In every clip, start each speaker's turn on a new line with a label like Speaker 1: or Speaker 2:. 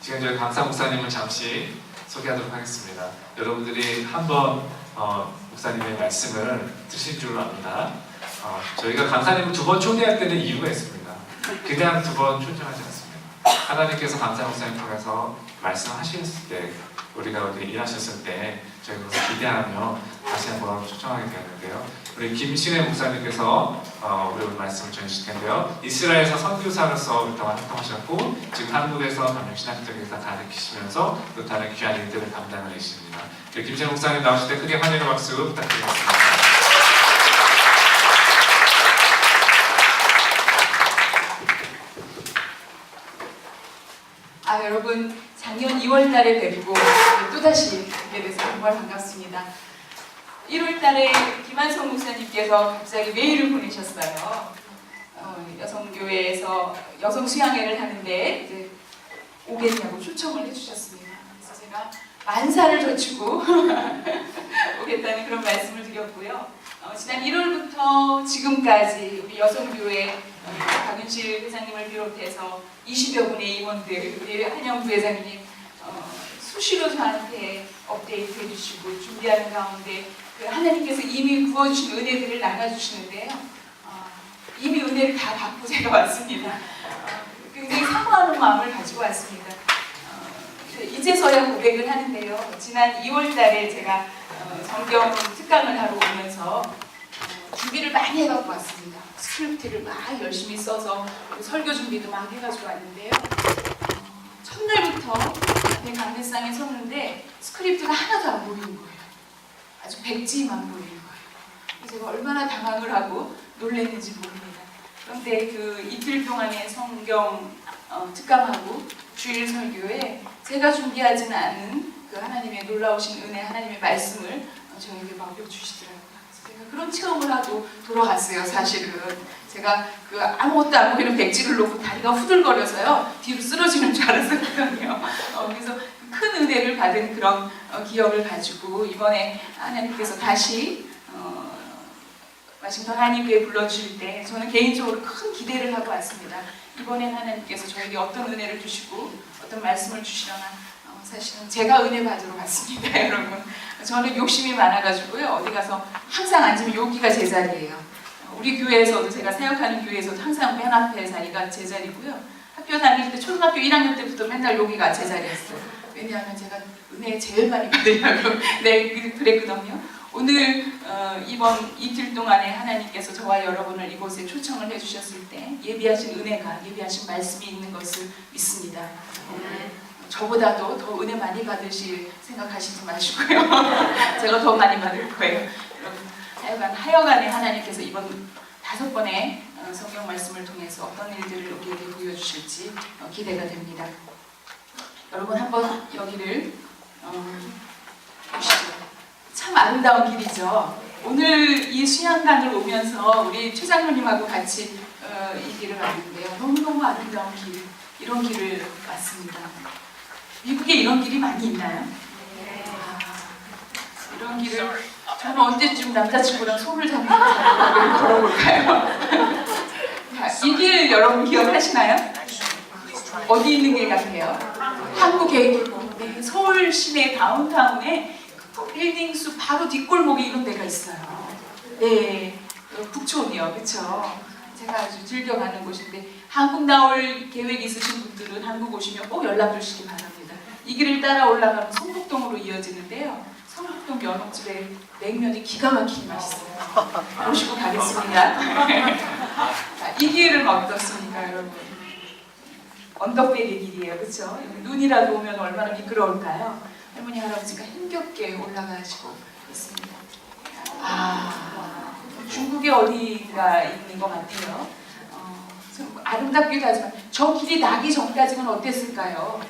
Speaker 1: 지금 저희 강사 목사님을 잠시 소개하도록 하겠습니다. 여러분들이 한번 목사님의 말씀을 들으실 줄로 압니다. 저희가 강사님을 두 번 초대할 때는 이유가 있습니다. 그냥 두 번 초청하지 않습니다. 하나님께서 강사 목사님 통해서 말씀하셨을 때, 우리가 어디 일하셨을 때 저희가 그것을 기대하며 다시 한번 초청하게 되었는데요. 우리 김신혜 목사님께서 우리 오늘 말씀을 전해주실 텐데요. 이스라엘에서 선교사로서 그동안 활동하셨고 지금 한국에서 감염신학적에서 가르치시면서 또 다른 귀한 일들을 감당을 해주십니다. 김신혜 목사님 나오실 때 크게 환영의 박수 부탁드리겠습니다.
Speaker 2: 여러분, 작년 2월 달에 뵙고 또다시 뵙게 돼서 정말 반갑습니다. 1월 달에 김한성 목사님께서 갑자기 메일을 보내셨어요. 여성교회에서 여성 수양회를 하는데 이제 오겠냐고 초청을 해주셨습니다. 그래서 제가 만사를 젖히고 오겠다는 그런 말씀을 드렸고요. 지난 1월부터 지금까지 우리 여성교회 박윤실 회장님을 비롯해서 20여 분의 임원들, 우리 한영 부회장님 수시로 저한테 업데이트 해주시고 준비하는 가운데 하나님께서 이미 부어주신 은혜들을 나눠주시는데요. 이미 은혜를 다 받고 제가 왔습니다. 굉장히 사모하는 마음을 가지고 왔습니다. 이제서야 고백을 하는데요. 지난 2월 달에 제가 성경 특강을 하러 오면서 준비를 많이 해갖고 왔습니다. 스크립트를 막 열심히 써서 설교 준비도 막 해가지고 왔는데요. 첫날부터 앞에 강대상에 섰는데 스크립트가 하나도 안 보이는 거예요. 아주 백지만 보이는 거예요. 제가 얼마나 당황을 하고 놀랐는지 모릅니다. 그런데 그 이틀 동안의 성경 특강하고 주일 설교에 제가 준비하지는 않은 그 하나님의 놀라우신 은혜, 하나님의 말씀을 저에게 맡겨주시더라고요. 제가 그런 체험을 하고 돌아갔어요. 사실은 제가 그 아무것도 안 보이는 백지를 놓고 다리가 후들거려서요 뒤로 쓰러지는 줄 알았었거든요. 그래서 큰 은혜를 받은 그런 기억을 가지고 이번에 하나님께서 다시 와싱턴 한인교회 불러주실 때 저는 개인적으로 큰 기대를 하고 왔습니다. 이번엔 하나님께서 저에게 어떤 은혜를 주시고 어떤 말씀을 주시려나 사실은 제가 은혜 받으러 갔습니다. 여러분, 저는 욕심이 많아가지고요 어디 가서 항상 앉으면 여기가 제 자리예요. 우리 교회에서도 제가 사역하는 교회에서도 항상 맨 앞에 자리가 제 자리고요. 학교 다닐 때 초등학교 1학년 때부터 맨날 여기가 제 자리였어요. 왜냐하면 제가 은혜 제일 많이 받으려고 네 그랬거든요. 오늘 이번 이틀 동안에 하나님께서 저와 여러분을 이곳에 초청을 해주셨을 때 예비하신 은혜가, 예비하신 말씀이 있는 것을 믿습니다. 저보다도 더 은혜 많이 받으실 생각하시지 마시고요. 제가 더 많이 받을 거예요. 여러분, 하여간에 하나님께서 이번 5번의 성경 말씀을 통해서 어떤 일들을 우리에게 보여주실지 기대가 됩니다. 여러분 한번 여기를 보시죠. 참 아름다운 길이죠. 오늘 이 수양관을 오면서 우리 최 장로님하고 같이 이 길을 왔는데요. 너무너무 아름다운 길, 이런 길을 왔습니다. 미국에 이런 길이 많이 있나요? 네. 이런 길을 저는 언제쯤 남자친구랑 손을 잡고 걸어볼까요? 이 길 여러분 기억하시나요? 어디 있는 길 같아요? 한국에 네, 서울 시내 다운타운에 빌딩수 바로 뒷골목에 이런 데가 있어요. 네, 북촌이요, 그렇죠? 제가 아주 즐겨가는 곳인데 한국 나올 계획 있으신 분들은 한국 오시면 꼭 연락 주시기 바랍니다. 이 길을 따라 올라가면 성북동으로 이어지는데요. 성북동 면옥집에 냉면이 기가 막히게 맛있어요. 모시고 가겠습니다. 이 길은 어떻습니까, 여러분? 언덕배기 길이에요, 그렇죠? 눈이라도 오면 얼마나 미끄러울까요? 할머니, 할아버지가 힘겹게 올라가시고 있습니다. 중국에 어디가 있는 것 같아요. 좀 아름답기도 하지만 저 길이 나기 전까지는 어땠을까요?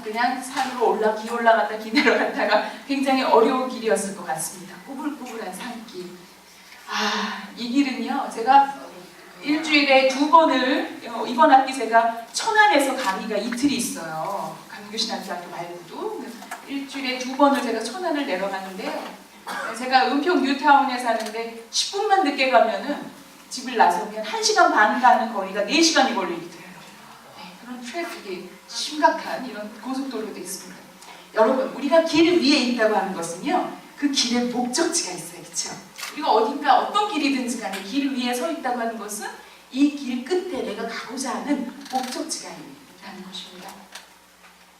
Speaker 2: 그냥 산으로 기 올라갔다 기 내려갔다가 굉장히 어려운 길이었을 것 같습니다. 꾸불꾸불한 산길. 이 길은요, 제가 일주일에 2번을, 이번 학기 제가 천안에서 강의가 이틀이 있어요. 강교신학교 말고도. 일주일에 2번을 제가 천안을 내려가는데요. 제가 은평 뉴타운에 사는데 10분만 늦게 가면은 집을 나서면 1시간 반 가는 거리가 4시간이 걸리더라고요. 네, 그런 트래픽이 심각한 이런 고속도로도 있습니다. 여러분, 우리가 길 위에 있다고 하는 것은요, 그 길에 목적지가 있어요. 그렇죠? 우리가 어딘가 어떤 길이든지 간에 길 위에 서 있다고 하는 것은 이 길 끝에 내가 가고자 하는 목적지가 있다는 것입니다.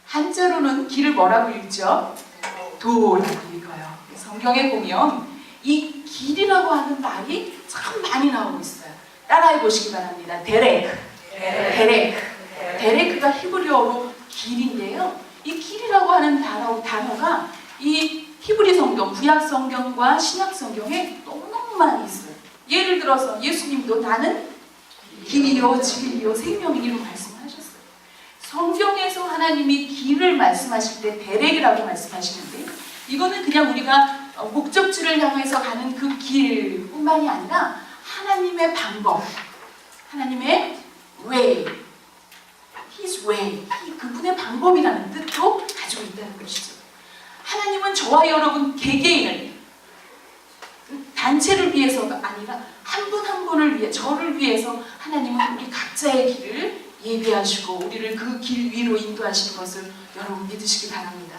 Speaker 2: 한자로는 길을 뭐라고 읽죠? 도라고 읽어요. 성경에 보면 이 길이라고 하는 말이 참 많이 나오고 있어요. 따라해 보시기 바랍니다. 데레크. 데레크가 히브리어로 길인데요. 이 길이라고 하는 단어가 이 히브리 성경, 구약 성경과 신약 성경에 너무너무 많이 있어요. 예를 들어서 예수님도 나는 길이요, 진리요, 생명이라고 말씀하셨어요. 성경에서 하나님이 길을 말씀하실 때 데렉이라고 말씀하시는데, 이거는 그냥 우리가 목적지를 향해서 가는 그 길뿐만이 아니라 하나님의 방법, 하나님의 way, His way, 그분의 방법이라는 뜻도 가지고 있다는 것이죠. 하나님은 저와 여러분 개개인을, 단체를 위해서가 아니라 한 분 한 분을 위해, 저를 위해서 하나님은 우리 각자의 길을 예비하시고 우리를 그 길 위로 인도하시는 것을 여러분 믿으시기 바랍니다.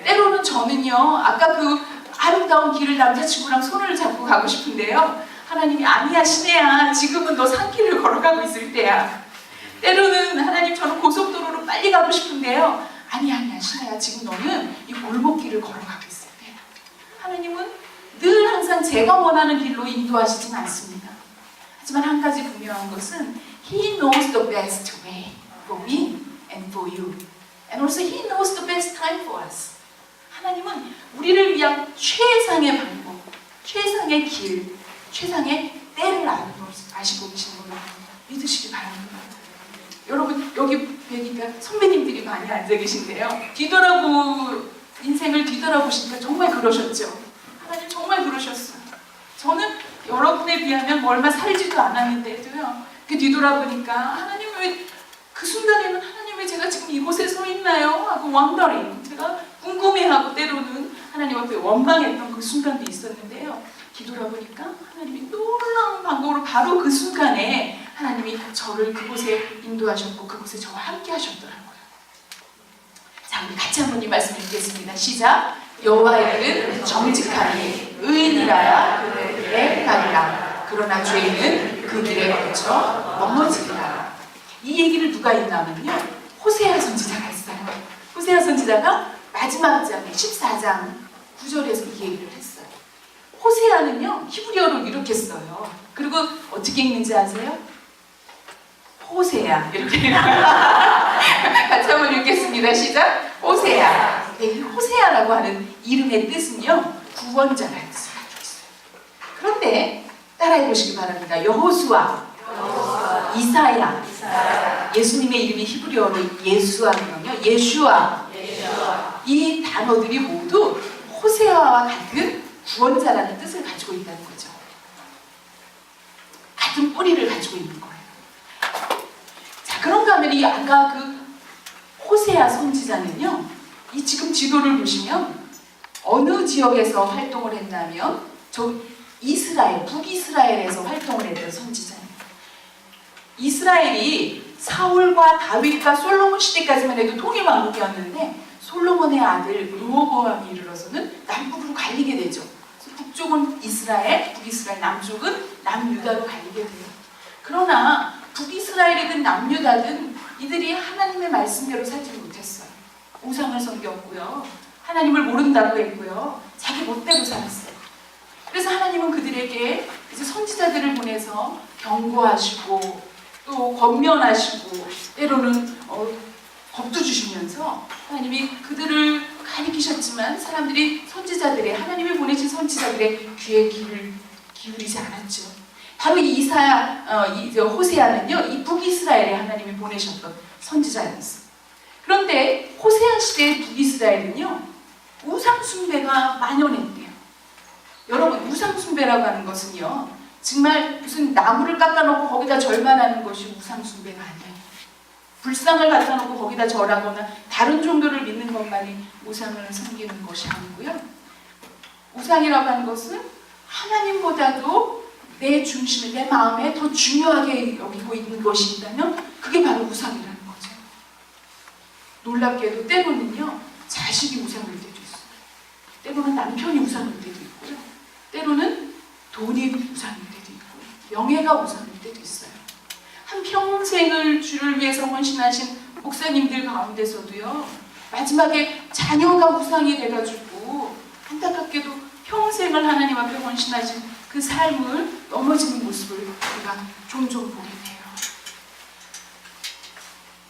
Speaker 2: 때로는 저는요, 아까 그 아름다운 길을 남자친구랑 손을 잡고 가고 싶은데요, 하나님이 아니야 신혜야, 지금은 너 산길을 걸어가고 있을 때야. 때로는 하나님, 저는 고속도로로 빨리 가고 싶은데요, 아니야 신혜야, 지금 너는 이 골목길을 걸어가고 있을 때야. 하나님은 늘 항상 제가 원하는 길로 인도하시진 않습니다. 하지만 한 가지 분명한 것은 He knows the best way for me and for you. And also He knows the best time for us. 하나님은 우리를 위한 최상의 방법, 최상의 길, 최상의 때를 아시고 계시는 걸로 믿으시기 바랍니다. 여러분, 여기 보니까 선배님들이 많이 앉아 계신데요, 인생을 뒤돌아보시니까 정말 그러셨죠? 하나님 정말 그러셨어요. 저는 여러분에 비하면 뭐 얼마 살지도 않았는데도요, 그 뒤돌아보니까 하나님 왜 그 순간에는 하나님 왜 제가 지금 이곳에 서 있나요? 하고 wondering, 제가 궁금해하고 때로는 하나님 앞에 원망했던 그 순간도 있었는데요, 뒤돌아보니까 하나님이 놀라운 방법으로 바로 그 순간에 하나님이 저를 그곳에 인도하셨고 그곳에 저와 함께 하셨더라고요. 자, 우리 같이 한번 이 말씀 읽겠습니다. 시작. 여호와의 길은 정직하니 의인이라야 그 길에 가리라. 그러나 죄인은 그 길에 거쳐 넘어지리라. 이 얘기를 누가 했냐면요, 호세아 선지자가 했어요. 호세아 선지자가 마지막 장에 14장 9절에서 이 얘기를 했어요. 호세아는요, 히브리어로 이렇게 써요. 그리고 어떻게 읽는지 아세요? 호세아, 이렇게 같이 한번 읽겠습니다. 시작. 호세아. 네, 호세아라고 하는 이름의 뜻은요, 구원자라는 뜻을 가지고 있어요. 그런데 따라해 보시기 바랍니다. 여호수아, 이사야. 예수님의 이름이 히브리어로 예수아거든요. 예슈아. 이 단어들이 모두 호세아와 같은 구원자라는 뜻을 가지고 있다는 거죠. 같은 뿌리를 가지고 있는 거예요. 자, 그런가 하면 이 아까 그 호세아 선지자는요, 이 지금 지도를 보시면 어느 지역에서 활동을 했냐면 저 이스라엘, 북이스라엘에서 활동을 했던 선지자예요. 이스라엘이 사울과 다윗과 솔로몬 시대까지만 해도 통일왕국이었는데 솔로몬의 아들 르호보암이 이르러서는 남북으로 갈리게 되죠. 북쪽은 이스라엘, 북이스라엘, 남쪽은 남유다로 갈리게 돼요. 그러나 북이스라엘이든 남유다든 이들이 하나님의 말씀대로 살지 못했어요. 우상을 섬겼고요, 하나님을 모른다고 했고요, 자기 멋대로 살았어요. 그래서 하나님은 그들에게 이제 선지자들을 보내서 경고하시고 또 권면하시고 때로는 겁도 주시면서 하나님이 그들을 가리키셨지만 사람들이 선지자들의, 하나님이 보내신 선지자들의 귀에 기울이지 않았죠. 바로 이 호세아는요, 이 북이스라엘에 하나님이 보내셨던 선지자였어요. 그런데 호세아 시대의 북이스라엘은요, 우상 숭배가 만연했대요. 여러분, 우상 숭배라고 하는 것은요, 정말 무슨 나무를 깎아놓고 거기다 절만 하는 것이 우상 숭배가 아니에요. 불상을 갖다 놓고 거기다 절하거나 다른 종교를 믿는 것만이 우상을 섬기는 것이 아니고요, 우상이라고 하는 것은 하나님보다도 내 중심에, 내 마음에 더 중요하게 여기고 있는 것이 있다면 그게 바로 우상이라는 거죠. 놀랍게도 때로는요 자식이 우상일 때도 있어요. 때로는 남편이 우상일 때도 있고요. 때로는 돈이 우상일 때도 있고요. 명예가 우상일 때도 있어요. 한 평생을 주를 위해서 헌신하신 목사님들 가운데서도요 마지막에 자녀가 우상이 돼가지고 안타깝게도 평생을 하나님 앞에 헌신하신 그 삶을 넘어지는 모습을 우리가 종종 보게 돼요.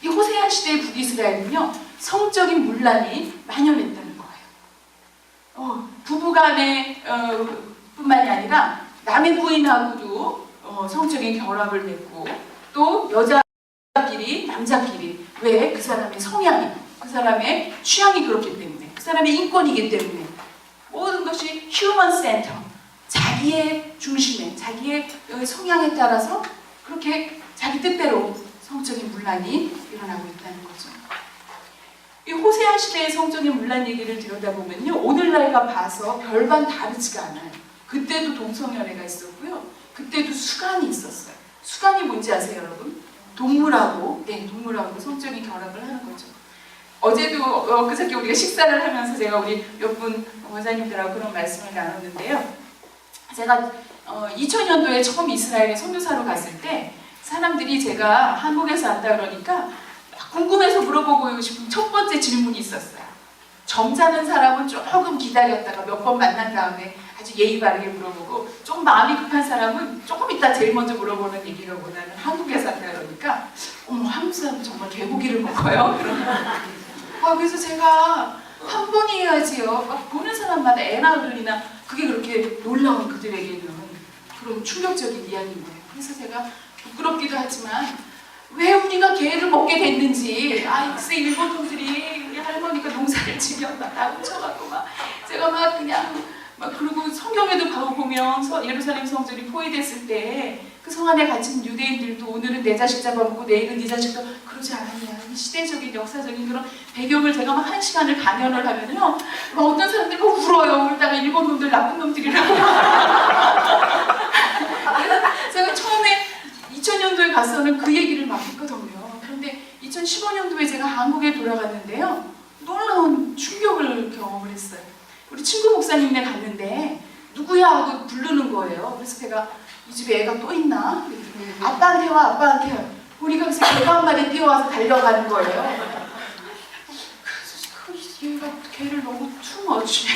Speaker 2: 이 호세아 시대의 북이스라엘은요 성적인 문란이 만연했다는 거예요. 부부간에 뿐만이 아니라 남의 부인하고도 성적인 결합을 맺고 또 여자끼리 남자끼리 왜? 그 사람의 성향이 그 사람의 취향이 그렇기 때문에 그 사람의 인권이기 때문에 모든 것이 휴먼 센터 자기의 중심에 자기의 성향에 따라서 그렇게 자기 뜻대로 성적인 문란이 일어나고 있다는 거죠. 이 호세아 시대의 성적인 문란 얘기를 들여다보면요 오늘날과 봐서 별반 다르지가 않아요. 그때도 동성연애가 있었고요 그때도 수간이 있었어요. 수간이 뭔지 아세요 여러분? 동물하고 동물하고 성적인 결합을 하는 거죠. 어제도 그저께 우리가 식사를 하면서 제가 우리 몇 분 원사님들하고 그런 말씀을 나눴는데요. 제가 2000년도에 처음 이스라엘에 선교사로 갔을 때 사람들이 제가 한국에서 왔다 그러니까 궁금해서 물어보고 싶은 첫 번째 질문이 있었어요. 점잖은 사람은 조금 기다렸다가 몇 번 만난 다음에 아주 예의 바르게 물어보고 좀 마음이 급한 사람은 조금 이따 제일 먼저 물어보는 얘기가 뭐냐면 한국에서 왔다 그러니까 한국 사람은 정말 개고기를 먹어요. 그래서 제가 한 번이 해야지요. 막 보는 사람마다 애나 어른이나 그게 그렇게 놀라운 그들에게는 그런 충격적인 이야기인 거예요. 그래서 제가 부끄럽기도 하지만 왜 우리가 개를 먹게 됐는지 글쎄 일본 놈들이 우리 할머니가 농사를 지면 막 나고 쳐갖고 막 제가 막 그냥 그리고 성경에도 보면 예루살렘 성전이 포위됐을 때 그 성 안에 갇힌 유대인들도 오늘은 내 자식 잡아먹고 내일은 네 자식도 그러지 않았냐. 이 시대적인 역사적인 그런 배경을 제가 막 1시간을 강연을 하면요 막 어떤 사람들이 막 울어요. 울다가 일본 놈들 나쁜 놈들이라고. 제가 처음에 2000년도에 가서는 그 얘기를 막 했거든요. 그런데 2015년도에 제가 한국에 돌아갔는데요 놀라운 충격을 경험을 했어요. 우리 친구 목사님네 갔는데 누구야 하고 부르는 거예요. 그래서 제가 이 집에 애가 또 있나? 아빠한테 와 아빠한테 와. 우리가 그래서 개가 한 마리 뛰어와서 달려가는 거예요. 그래서 얘가 개를 너무 투머치.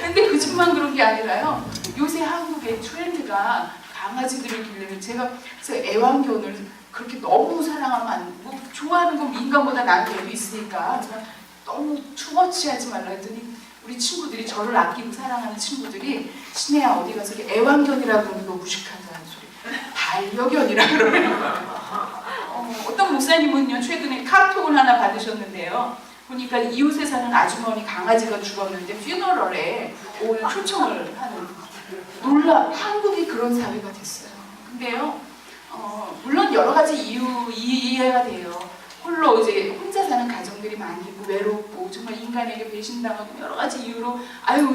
Speaker 2: 근데 그 집만 그런 게 아니라요 요새 한국의 트렌드가 강아지들을 기르는 제가 그래서 애완견을 그렇게 너무 사랑하면 안 되고 좋아하는 건 인간보다 나은 애도 있으니까 너무 투머치하지 말라 했더니 우리 친구들이 저를 아끼고 사랑하는 친구들이 신혜야 어디 가서 애완견이라고 그러면 너 무식하다는 소리 반려견이라 그러는 거예요. 어떤 목사님은요 최근에 카톡을 하나 받으셨는데요 보니까 이웃에 사는 아주머니 강아지가 죽었는데 퓨너럴에 올 초청을 하는 한국이 그런 사회가 됐어요. 근데요 물론 여러 가지 이유 이해가 돼요. 홀로 이제 혼자 사는 가정들이 많이 있고 외롭고 정말 인간에게 배신당하고 여러 가지 이유로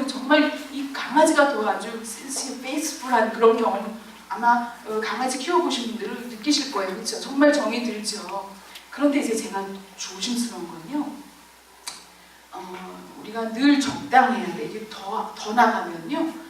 Speaker 2: 정말 이 강아지가 더 아주 페이스풀한 그런 경험 아마 강아지 키워보신 분들은 느끼실 거예요. 그렇죠? 정말 정이 들죠. 그런데 이제 제가 조심스러운 건요 우리가 늘 적당해야 돼. 이게 더 나가면요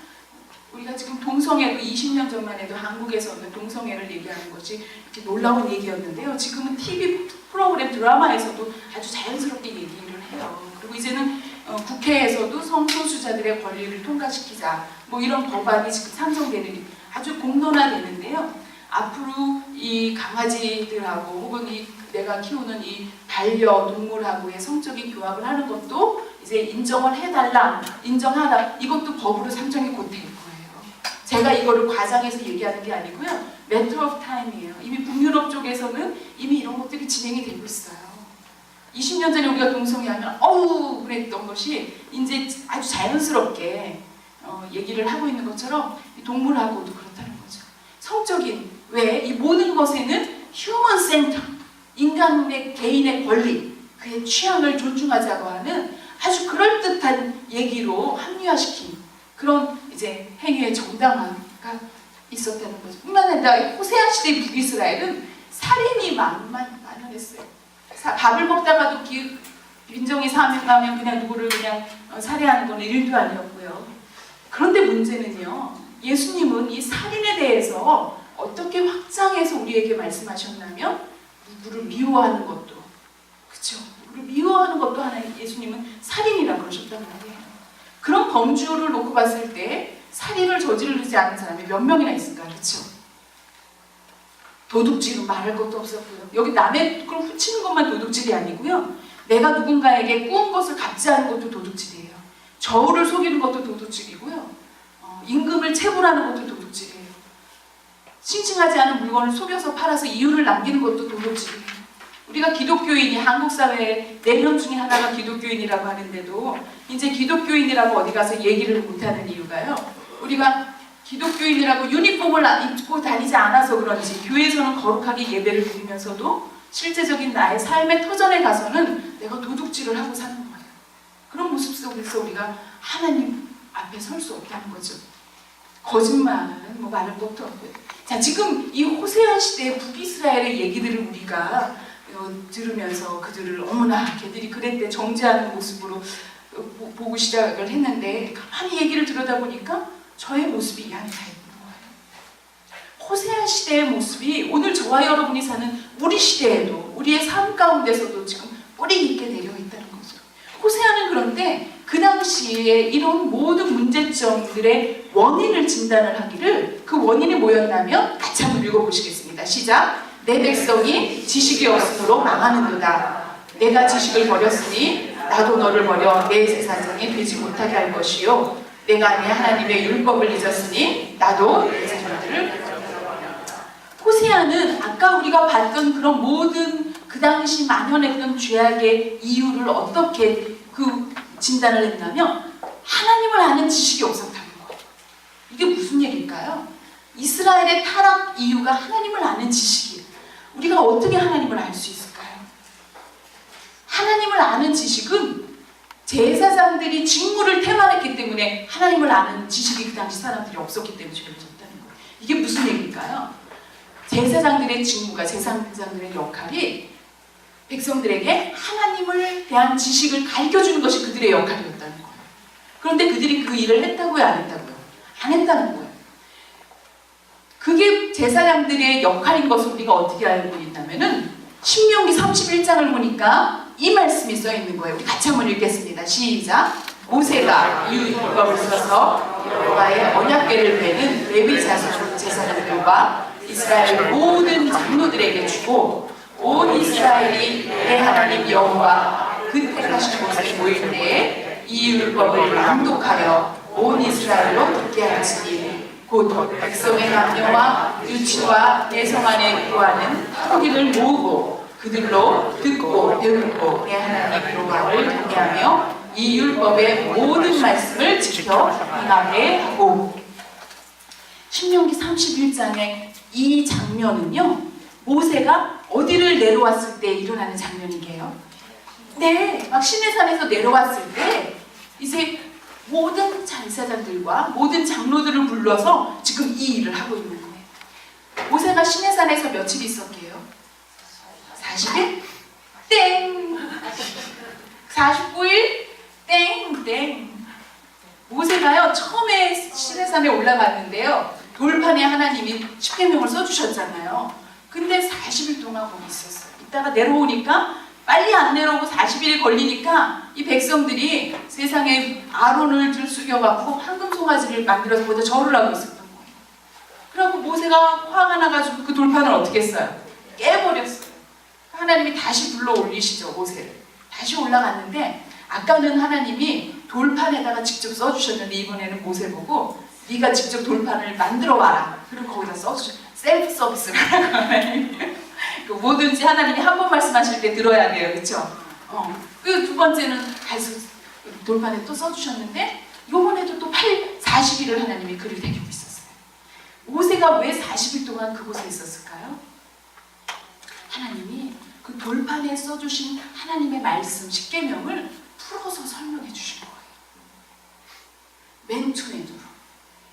Speaker 2: 우리가 지금 동성애도 20년 전만 해도 한국에서는 동성애를 얘기하는 것이 이렇게 놀라운 얘기였는데요. 지금은 TV 프로그램 드라마에서도 아주 자연스럽게 얘기를 해요. 그리고 이제는 국회에서도 성소수자들의 권리를 통과시키자 이런 법안이 지금 상정되는 아주 공론화되는데요. 앞으로 이 강아지들하고 혹은 내가 키우는 이 반려동물하고의 성적인 교합을 하는 것도 이제 인정을 해달라, 인정하라 이것도 법으로 상정이 곧 될 거예요. 제가 이거를 과장해서 얘기하는 게 아니고요. 매터 오브 타임이에요. 이미 북유럽 쪽에서는 이미 이런 것들이 진행이 되고 있어요. 20년 전에 우리가 동성애하면 어우 그랬던 것이 이제 아주 자연스럽게 얘기를 하고 있는 것처럼 동물하고도 그렇다는 거죠. 성적인 왜 이 모든 것에는 휴먼 센터 인간의 개인의 권리 그의 취향을 존중하자고 하는 아주 그럴듯한 얘기로 합리화시킨 그런 이제 행위의 정당화가 있었다는 거죠. 뿐만 아니라 호세아 시대 북이스라엘은 살인이 만연했어요. 밥을 먹다가도 빈정이 상하면 그냥 누구를 그냥 살해하는 건 일도 아니었고요. 그런데 문제는요, 예수님은 이 살인에 대해서 어떻게 확장해서 우리에게 말씀하셨냐면 누구를 미워하는 것도, 그렇죠? 누구를 미워하는 것도 하나 예수님은 살인이라고 그러셨단 말이에요. 그런 범주를 놓고 봤을 때 살인을 저지르지 않은 사람이 몇 명이나 있을까요? 그렇죠? 도둑질은 말할 것도 없었고요. 여기 남의 걸 훔치는 것만 도둑질이 아니고요. 내가 누군가에게 꾸은 것을 갚지 않은 것도 도둑질이에요. 저울을 속이는 것도 도둑질이고요. 임금을 체불하는 것도 도둑질이에요. 싱싱하지 않은 물건을 속여서 팔아서 이윤을 남기는 것도 도둑질이에요. 우리가 기독교인이 한국 사회에 4명 중에 하나가 기독교인이라고 하는데도 이제 기독교인이라고 어디 가서 얘기를 못하는 이유가요. 우리가 기독교인이라고 유니폼을 입고 다니지 않아서 그런지 교회에서는 거룩하게 예배를 드리면서도 실제적인 나의 삶의 터전에 가서는 내가 도둑질을 하고 사는 거예요. 그런 모습 속에서 우리가 하나님 앞에 설 수 없다는 거죠. 거짓말은 뭐 말할 것도 없고요. 자, 지금 이 호세아 시대의 북이스라엘의 얘기들을 우리가 들으면서 그들을 어머나 걔들이 그랬대 정죄하는 모습으로 보고 시작을 했는데 가만히 얘기를 들여다보니까 저의 모습이 이 안에 다 있는 거예요. 호세아 시대의 모습이 오늘 저와 여러분이 사는 우리 시대에도 우리의 삶 가운데서도 지금 뿌리 깊게 내려 있다는 거죠. 호세아는 그런데 그 당시에 이런 모든 문제점들의 원인을 진단을 하기를 그 원인이 뭐였냐면 같이 한번 읽어보시겠습니다. 시작! 내 백성이 지식이 없으므로 망하는도다. 내가 지식을 버렸으니 나도 너를 버려 내 제사장이 되지 못하게 할 것이요. 내가 내 하나님의 율법을 잊었으니 나도 내 자녀들을 버려. 호세아는 아까 우리가 봤던 그런 모든 그 당시 만연했던 죄악의 이유를 어떻게 진단을 했냐면 하나님을 아는 지식이 없었다는 거예요. 이게 무슨 얘기일까요? 이스라엘의 타락 이유가 하나님을 아는 지식이에요. 우리가 어떻게 하나님을 알 수 있을까요? 하나님을 아는 지식은 제사장들이 직무를 태만했기 때문에 하나님을 아는 지식이 그 당시 사람들이 없었기 때문에 죄를 졌다는 거예요. 이게 무슨 얘기일까요? 제사장들의 직무가, 제사장들의 역할이 백성들에게 하나님을 대한 지식을 가르쳐주는 것이 그들의 역할이었다는 거예요. 그런데 그들이 그 일을 했다고요? 안 했다고요? 안 했다는 거예요. 그게 제사장들의 역할인 것을 우리가 어떻게 알고 있냐면은 신명기 31장을 보니까 이 말씀이 써 있는 거예요. 우리 같이 한번 읽겠습니다. 시작! 모세가 율법을 써서 여호와의 언약궤를 메는 레위 자손 제사장들과 이스라엘 모든 장로들에게 주고 온 이스라엘이 내 하나님 여호와 그 택하신 곳에 모일 때에 이 율법을 낭독하여 온 이스라엘로 듣게 하시니 곧 백성의 남녀와 유치와 내 성 안에 거하는 토기를 모으고 그들로 듣고 배우고 내 하나님 여호와를 경외하며 이 율법의 모든 말씀을 지켜 행하게 하고. 신명기 31장의 이 장면은요, 모세가 어디를 내려왔을 때 일어나는 장면이게요. 네, 막 시내산에서 내려왔을 때 이제 모든 제사장들과 모든 장로들을 불러서 지금 이 일을 하고 있는 거예요. 모세가 시내산에서 며칠 있었게요? 40일? 땡! 49일? 땡! 모세가요, 처음에 시내산에 올라갔는데요, 돌판에 하나님이 십계명을 써주셨잖아요. 근데 40일 동안 거기 있었어요. 이따가 내려오니까 빨리 안 내려오고 40일이 걸리니까 이 백성들이 세상에 아론을 들숙여갖고 황금 송아지를 만들어서 거기다 절을 하고 있었던 거예요. 그래갖고 모세가 화가 나가지고 그 돌판을 어떻게 했어요? 깨버렸어요. 하나님이 다시 불러 올리시죠, 모세를. 다시 올라갔는데 아까는 하나님이 돌판에다가 직접 써주셨는데 이번에는 모세 보고 네가 직접 돌판을 만들어 와라. 그리고 거기다 써주셨어요. 셀프 서비스를 하라고. 뭐든지 하나님이 한 번 말씀하실 때 들어야 돼요. 그렇죠? 그 두 번째는 가서 돌판에 또 써주셨는데 이번에도 또 40일을 하나님이 그를 데리고 있었어요. 모세가 왜 40일 동안 그곳에 있었을까요? 하나님이 그 돌판에 써주신 하나님의 말씀, 십계명을 풀어서 설명해 주신 거예요. 맨투맨으로.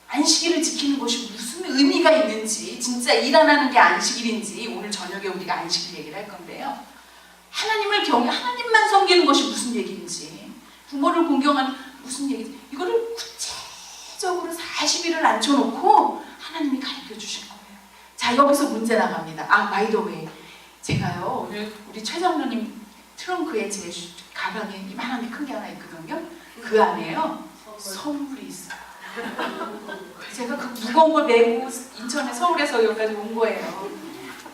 Speaker 2: 안식일을 지키는 것이 무슨 의미가 있는지, 진짜 일 안 하는 게 안식일인지 오늘 저녁에 우리가 안식일 얘기를 할 건데요. 하나님만 섬기는 것이 무슨 얘기인지, 부모를 공경하는 무슨 얘기인지, 이거를 구체적으로 40일을 앉혀놓고 하나님이 가르쳐 주신 거예요. 자, 여기서 문제 나갑니다. 바이 더 웨이, 제가요 오늘 우리 최 장로님 트렁크에 제 가방에 이만한 게 큰 게 하나 있거든요. 그 안에요 선물이 있어요. 제가 그 무거운 걸 메고 인천에 서울에서 여기까지 온 거예요.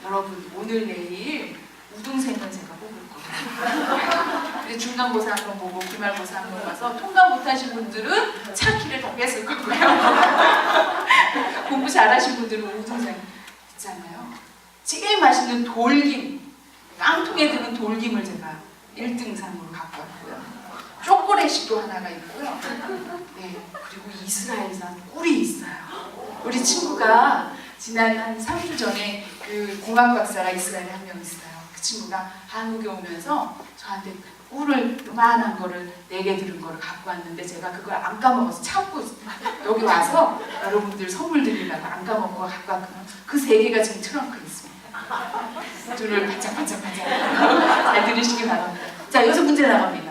Speaker 2: 여러분, 오늘 내일 우등생은 제가 뽑을 거예요. 중간고사 한번 보고 기말고사 한번 봐서 통과 못하신 분들은 차 키를 다 뺐을 거고요. 공부 잘하신 분들은 우등생 있잖아요. 제일 맛있는 돌김, 깡통에 드는 돌김을 제가 1등상으로 갖고 왔고요. 초콜릿도 하나가 있고요. 네, 그리고 이스라엘산 꿀이 있어요. 우리 친구가 지난 한 3주 전에 그 공학 박사가 이스라엘에 한 명 있어요. 그 친구가 한국에 오면서 저한테 꿀을 요만한 거를 4개 들은 거를 갖고 왔는데, 제가 그걸 안 까먹어서 참고 여기 와서 여러분들 선물 드리려고 안 까먹고 갖고 왔거든요. 그 3개가 지금 트렁크에 있습니다. 눈을 반짝반짝반짝 잘 들으시기 바랍니다. 자, 여기서 문제 나갑니다.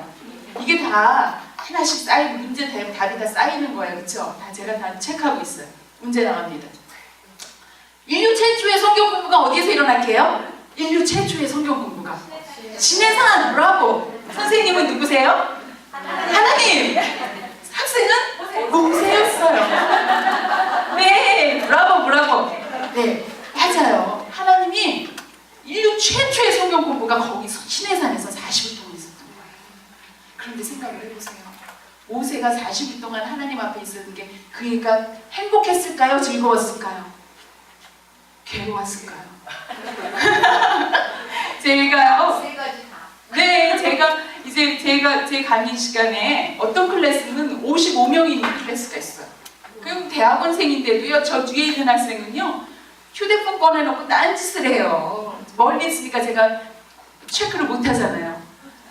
Speaker 2: 이게 다 하나씩 쌓이고 문제 답이 다 쌓이는 거예요. 그렇죠? 다 제가 다 체크하고 있어요. 문제 나갑니다. 인류 최초의 성경 공부가 어디에서 일어날게요? 인류 최초의 성경 공부가 시내산. 브라보. 선생님은 누구세요? 하나님. 학생은 모세였어요. 네, 브라보. 네, 맞아요. 하나님이 인류 최초의 성경 공부가 거기서 시내산에서 40일 동안 있었던 거예요. 그런데 생각을 해보세요. 모세가 40일 동안 하나님 앞에 있었던 게 그가 행복했을까요? 즐거웠을까요? 괴로웠을까요? 제가요. 네, 제가 제 강의 시간에 어떤 클래스는 55명이 있는 클래스가 있어요. 그럼 대학원생인데도요, 저 뒤에 있는 학생은요, 휴대폰 꺼내놓고 딴짓을 해요. 멀리 있으니까 제가 체크를 못 하잖아요.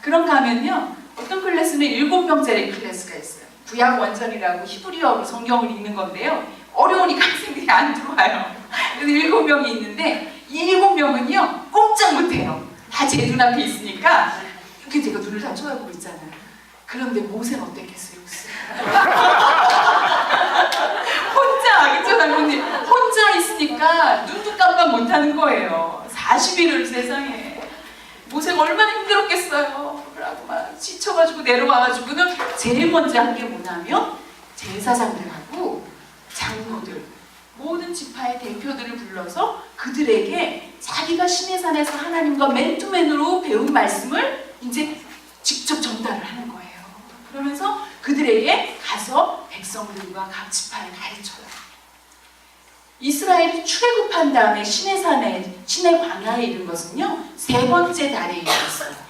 Speaker 2: 그런가 하면요, 어떤 클래스는 7명짜리 클래스가 있어요. 구약 원전이라고 히브리어로 성경을 읽는 건데요. 어려우니까 학생들이 안 들어와요. 그래서 7명이 있는데 이 7명은요 꼼짝 못해요. 다 제 눈앞에 있으니까 이렇게 제가 눈을 다 쳐다보고 있잖아요. 그런데 모세는 어땠겠어요? 혼자, 그쵸 장모님? 혼자 있으니까 눈도 깜빡 못하는 거예요. 40일을 세상에. 모세가 얼마나 힘들었겠어요. 라고 막 지쳐가지고 내려와가지고는 제일 먼저 한 게 뭐냐면 제사장들하고 장로들, 모든 지파의 대표들을 불러서 그들에게 자기가 시내산에서 하나님과 맨투맨으로 배운 말씀을 이제 직접 전달을 하는 거예요. 그러면서 그들에게 가서 백성들과 각 지파에 가르쳐요. 이스라엘이 출애굽한 다음에 시내 광야에 이른 것은요 3번째 달에 이르렀어요.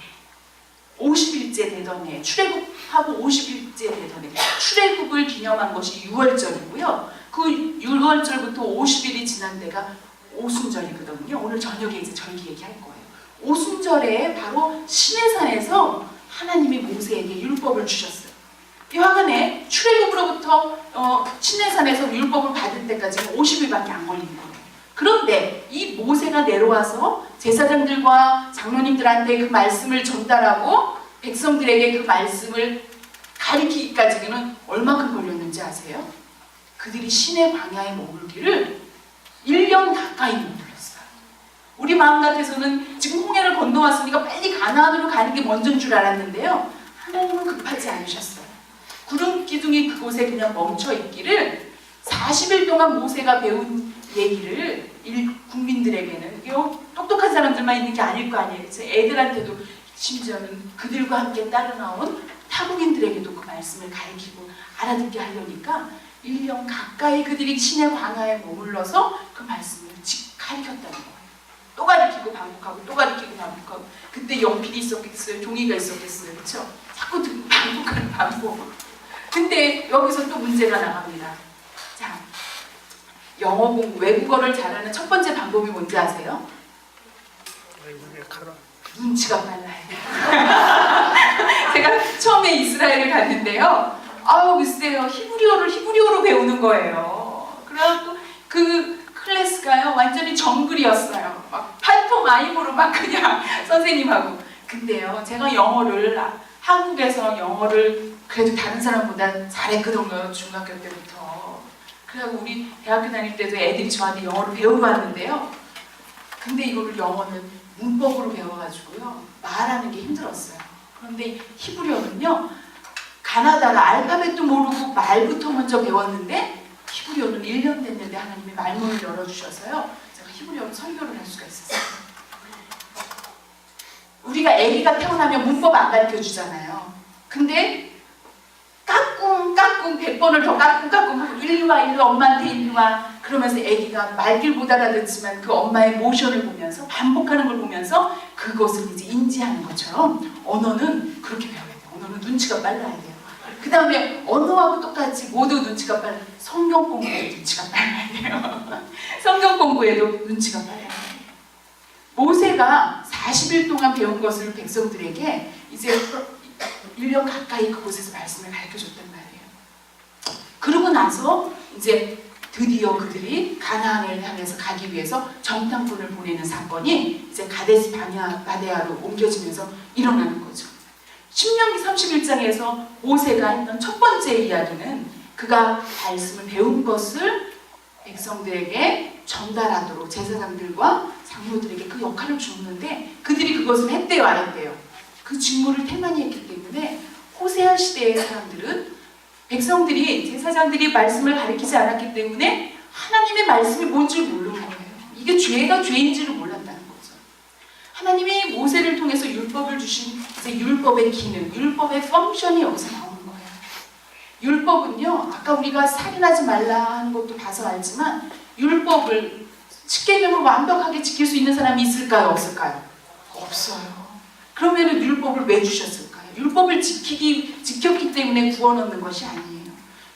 Speaker 2: 50일째 되던 해, 출애굽하고 50일째 되던 해, 출애굽을 기념한 것이 6월절이고요. 그 6월절부터 50일이 지난 데가 오순절이거든요. 오늘 저녁에 이제 절기 얘기할 거예요. 오순절에 바로 시내산에서 하나님이 모세에게 율법을 주셨어요. 여하간에 출애굽으로부터 시내산에서 율법을 받을 때까지는 50일밖에 안 걸린 거예요. 그런데 이 모세가 내려와서 제사장들과 장로님들한테 그 말씀을 전달하고 백성들에게 그 말씀을 가리키기까지는 얼마큼 걸렸는지 아세요? 그들이 시내 광야에 머물기를 1년 가까이 머물렀어요. 우리 마음 같아서는 지금 홍해를 건너왔으니까 빨리 가나안으로 가는 게 먼저인 줄 알았는데요. 하나님은 급하지 않으셨어요. 구름 기둥이 그곳에 그냥 멈춰 있기를 40일 동안 모세가 배운 얘기를 국민들에게는 똑똑한 사람들만 있는 게 아닐 거 아니에요. 그래서 애들한테도 심지어는 그들과 함께 따라 나온 타국인들에게도 그 말씀을 가르치고 알아듣게 하려니까 1년 가까이 그들이 시내 광야에 머물러서 그 말씀을 가르쳤다는 거예요. 또 가르치고 반복하고 또 가르치고 반복하고. 그때 연필이 있었겠어요? 종이가 있었겠어요? 그렇죠? 자꾸 반복하는 반복. 근데 여기서 또 문제가 나갑니다. 자, 영어 공부, 외국어를 잘하는 첫 번째 방법이 뭔지 아세요? 눈치가 빨라요. 제가 처음에 이스라엘을 갔는데요. 글쎄요. 히브리어로 배우는 거예요. 그래갖고 그 클래스가요. 완전히 정글이었어요. 막 팔토마임으로 막 그냥 선생님하고. 근데요, 제가 한국에서 영어를 그래도 다른 사람보다 잘했거든요, 중학교 때부터. 그래갖고 우리 대학교 다닐 때도 애들이 저한테 영어를 배우러 왔는데요. 근데 이거를 영어는 문법으로 배워가지고요, 말하는 게 힘들었어요. 그런데 히브리어는요, 가나다라 알파벳도 모르고 말부터 먼저 배웠는데 히브리어는 1년 됐는데 하나님이 말문을 열어주셔서요, 제가 히브리어로 설교를 할 수가 있었어요. 우리가 아기가 태어나면 문법 안 가르쳐주잖아요. 근데 까꿍 100번을 더 까꿍 하고 일로 엄마한테 일로 와 그러면서 아기가 말귀를 못 알아듣지만 그 엄마의 모션을 보면서 반복하는 걸 보면서 그것을 이제 인지하는 것처럼 언어는 그렇게 배워야 돼요. 언어는 눈치가 빨라야 돼요. 그 다음에 언어하고 똑같이 모두 눈치가 빨라요. 성경 공부에도 눈치가 빨라야 돼요. 성경 공부에도 눈치가 빨라야 돼요. 모세가 40일 동안 배운 것을 백성들에게 이제 1년 가까이 그곳에서 말씀을 가르쳐줬단 말이에요. 그러고 나서 이제 드디어 그들이 가나안을 향해서 가기 위해서 정탐꾼을 보내는 사건이 이제 가데스 바네아로 옮겨지면서 일어나는 거죠. 신명기 31장에서 모세가 했던 첫 번째 이야기는 그가 말씀을 배운 것을 백성들에게 전달하도록 제사장들과 장로들에게 그 역할을 줬는데 그들이 그것을 했대요, 안 했대요? 그 직무를 태만히 했기 때문에 호세아 시대의 사람들은 백성들이 제사장들이 말씀을 가르치지 않았기 때문에 하나님의 말씀이 뭔지 모르는 거예요. 이게 죄가 죄인지를 몰랐다는 거죠. 하나님이 모세를 통해서 율법을 주신 이제 율법의 기능, 율법의 펑션이 여기서 나오는 거예요. 율법은요, 아까 우리가 살인하지 말라 하는 것도 봐서 알지만 율법을 십계명을 완벽하게 지킬 수 있는 사람이 있을까요? 없을까요? 없어요. 그러면 율법을 왜 주셨을까요? 율법을 지켰기 때문에 구원 얻는 것이 아니에요.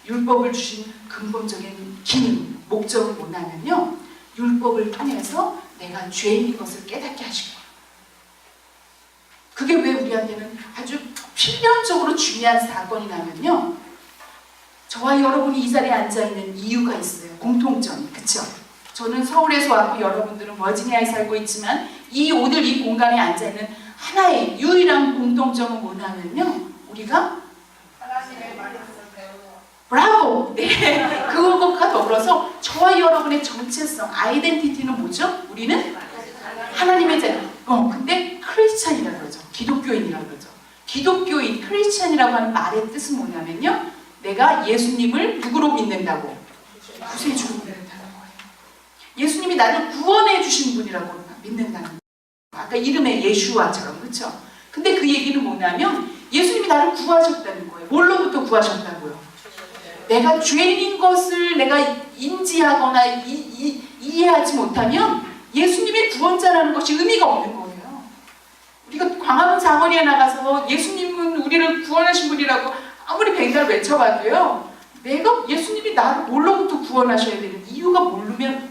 Speaker 2: 율법을 주신 근본적인 기능, 목적은 뭐냐면요, 율법을 통해서 내가 죄인인 것을 깨닫게 하신 거예요. 그게 왜 우리한테는 아주 필연적으로 중요한 사건이냐면요, 저와 여러분이 이 자리에 앉아있는 이유가 있어요. 공통점이. 그쵸? 저는 서울에서 왔고 여러분들은 버지니아에 살고 있지만 오늘 이 공간에 앉아있는 하나의 유일한 공통점은 뭐냐면요, 우리가 브라보! 네, 그것과 더불어서 저와 여러분의 정체성, 아이덴티티는 뭐죠? 우리는 하나님의 자녀. 근데 크리스찬이라고 그러죠. 기독교인이라고 그러죠. 기독교인, 크리스찬이라고 하는 말의 뜻은 뭐냐면요, 내가 예수님을 누구로 믿는다고? 구세주로 믿는다는 거예요. 예수님이 나를 구원해 주신 분이라고 믿는다는 거예요. 아까 이름의 예슈아처럼, 그렇죠? 근데 그 얘기는 뭐냐면 예수님이 나를 구하셨다는 거예요. 뭘로부터 구하셨다고요? 내가 죄인인 것을 내가 인지하거나 이해하지 못하면 예수님이 구원자라는 것이 의미가 없는 거예요. 우리가 광화문 사거리에 나가서 예수님은 우리를 구원하신 분이라고 아무리 백날 외쳐봐도요, 내가 예수님이 나를 뭘로부터 구원하셔야 되는 이유가 모르면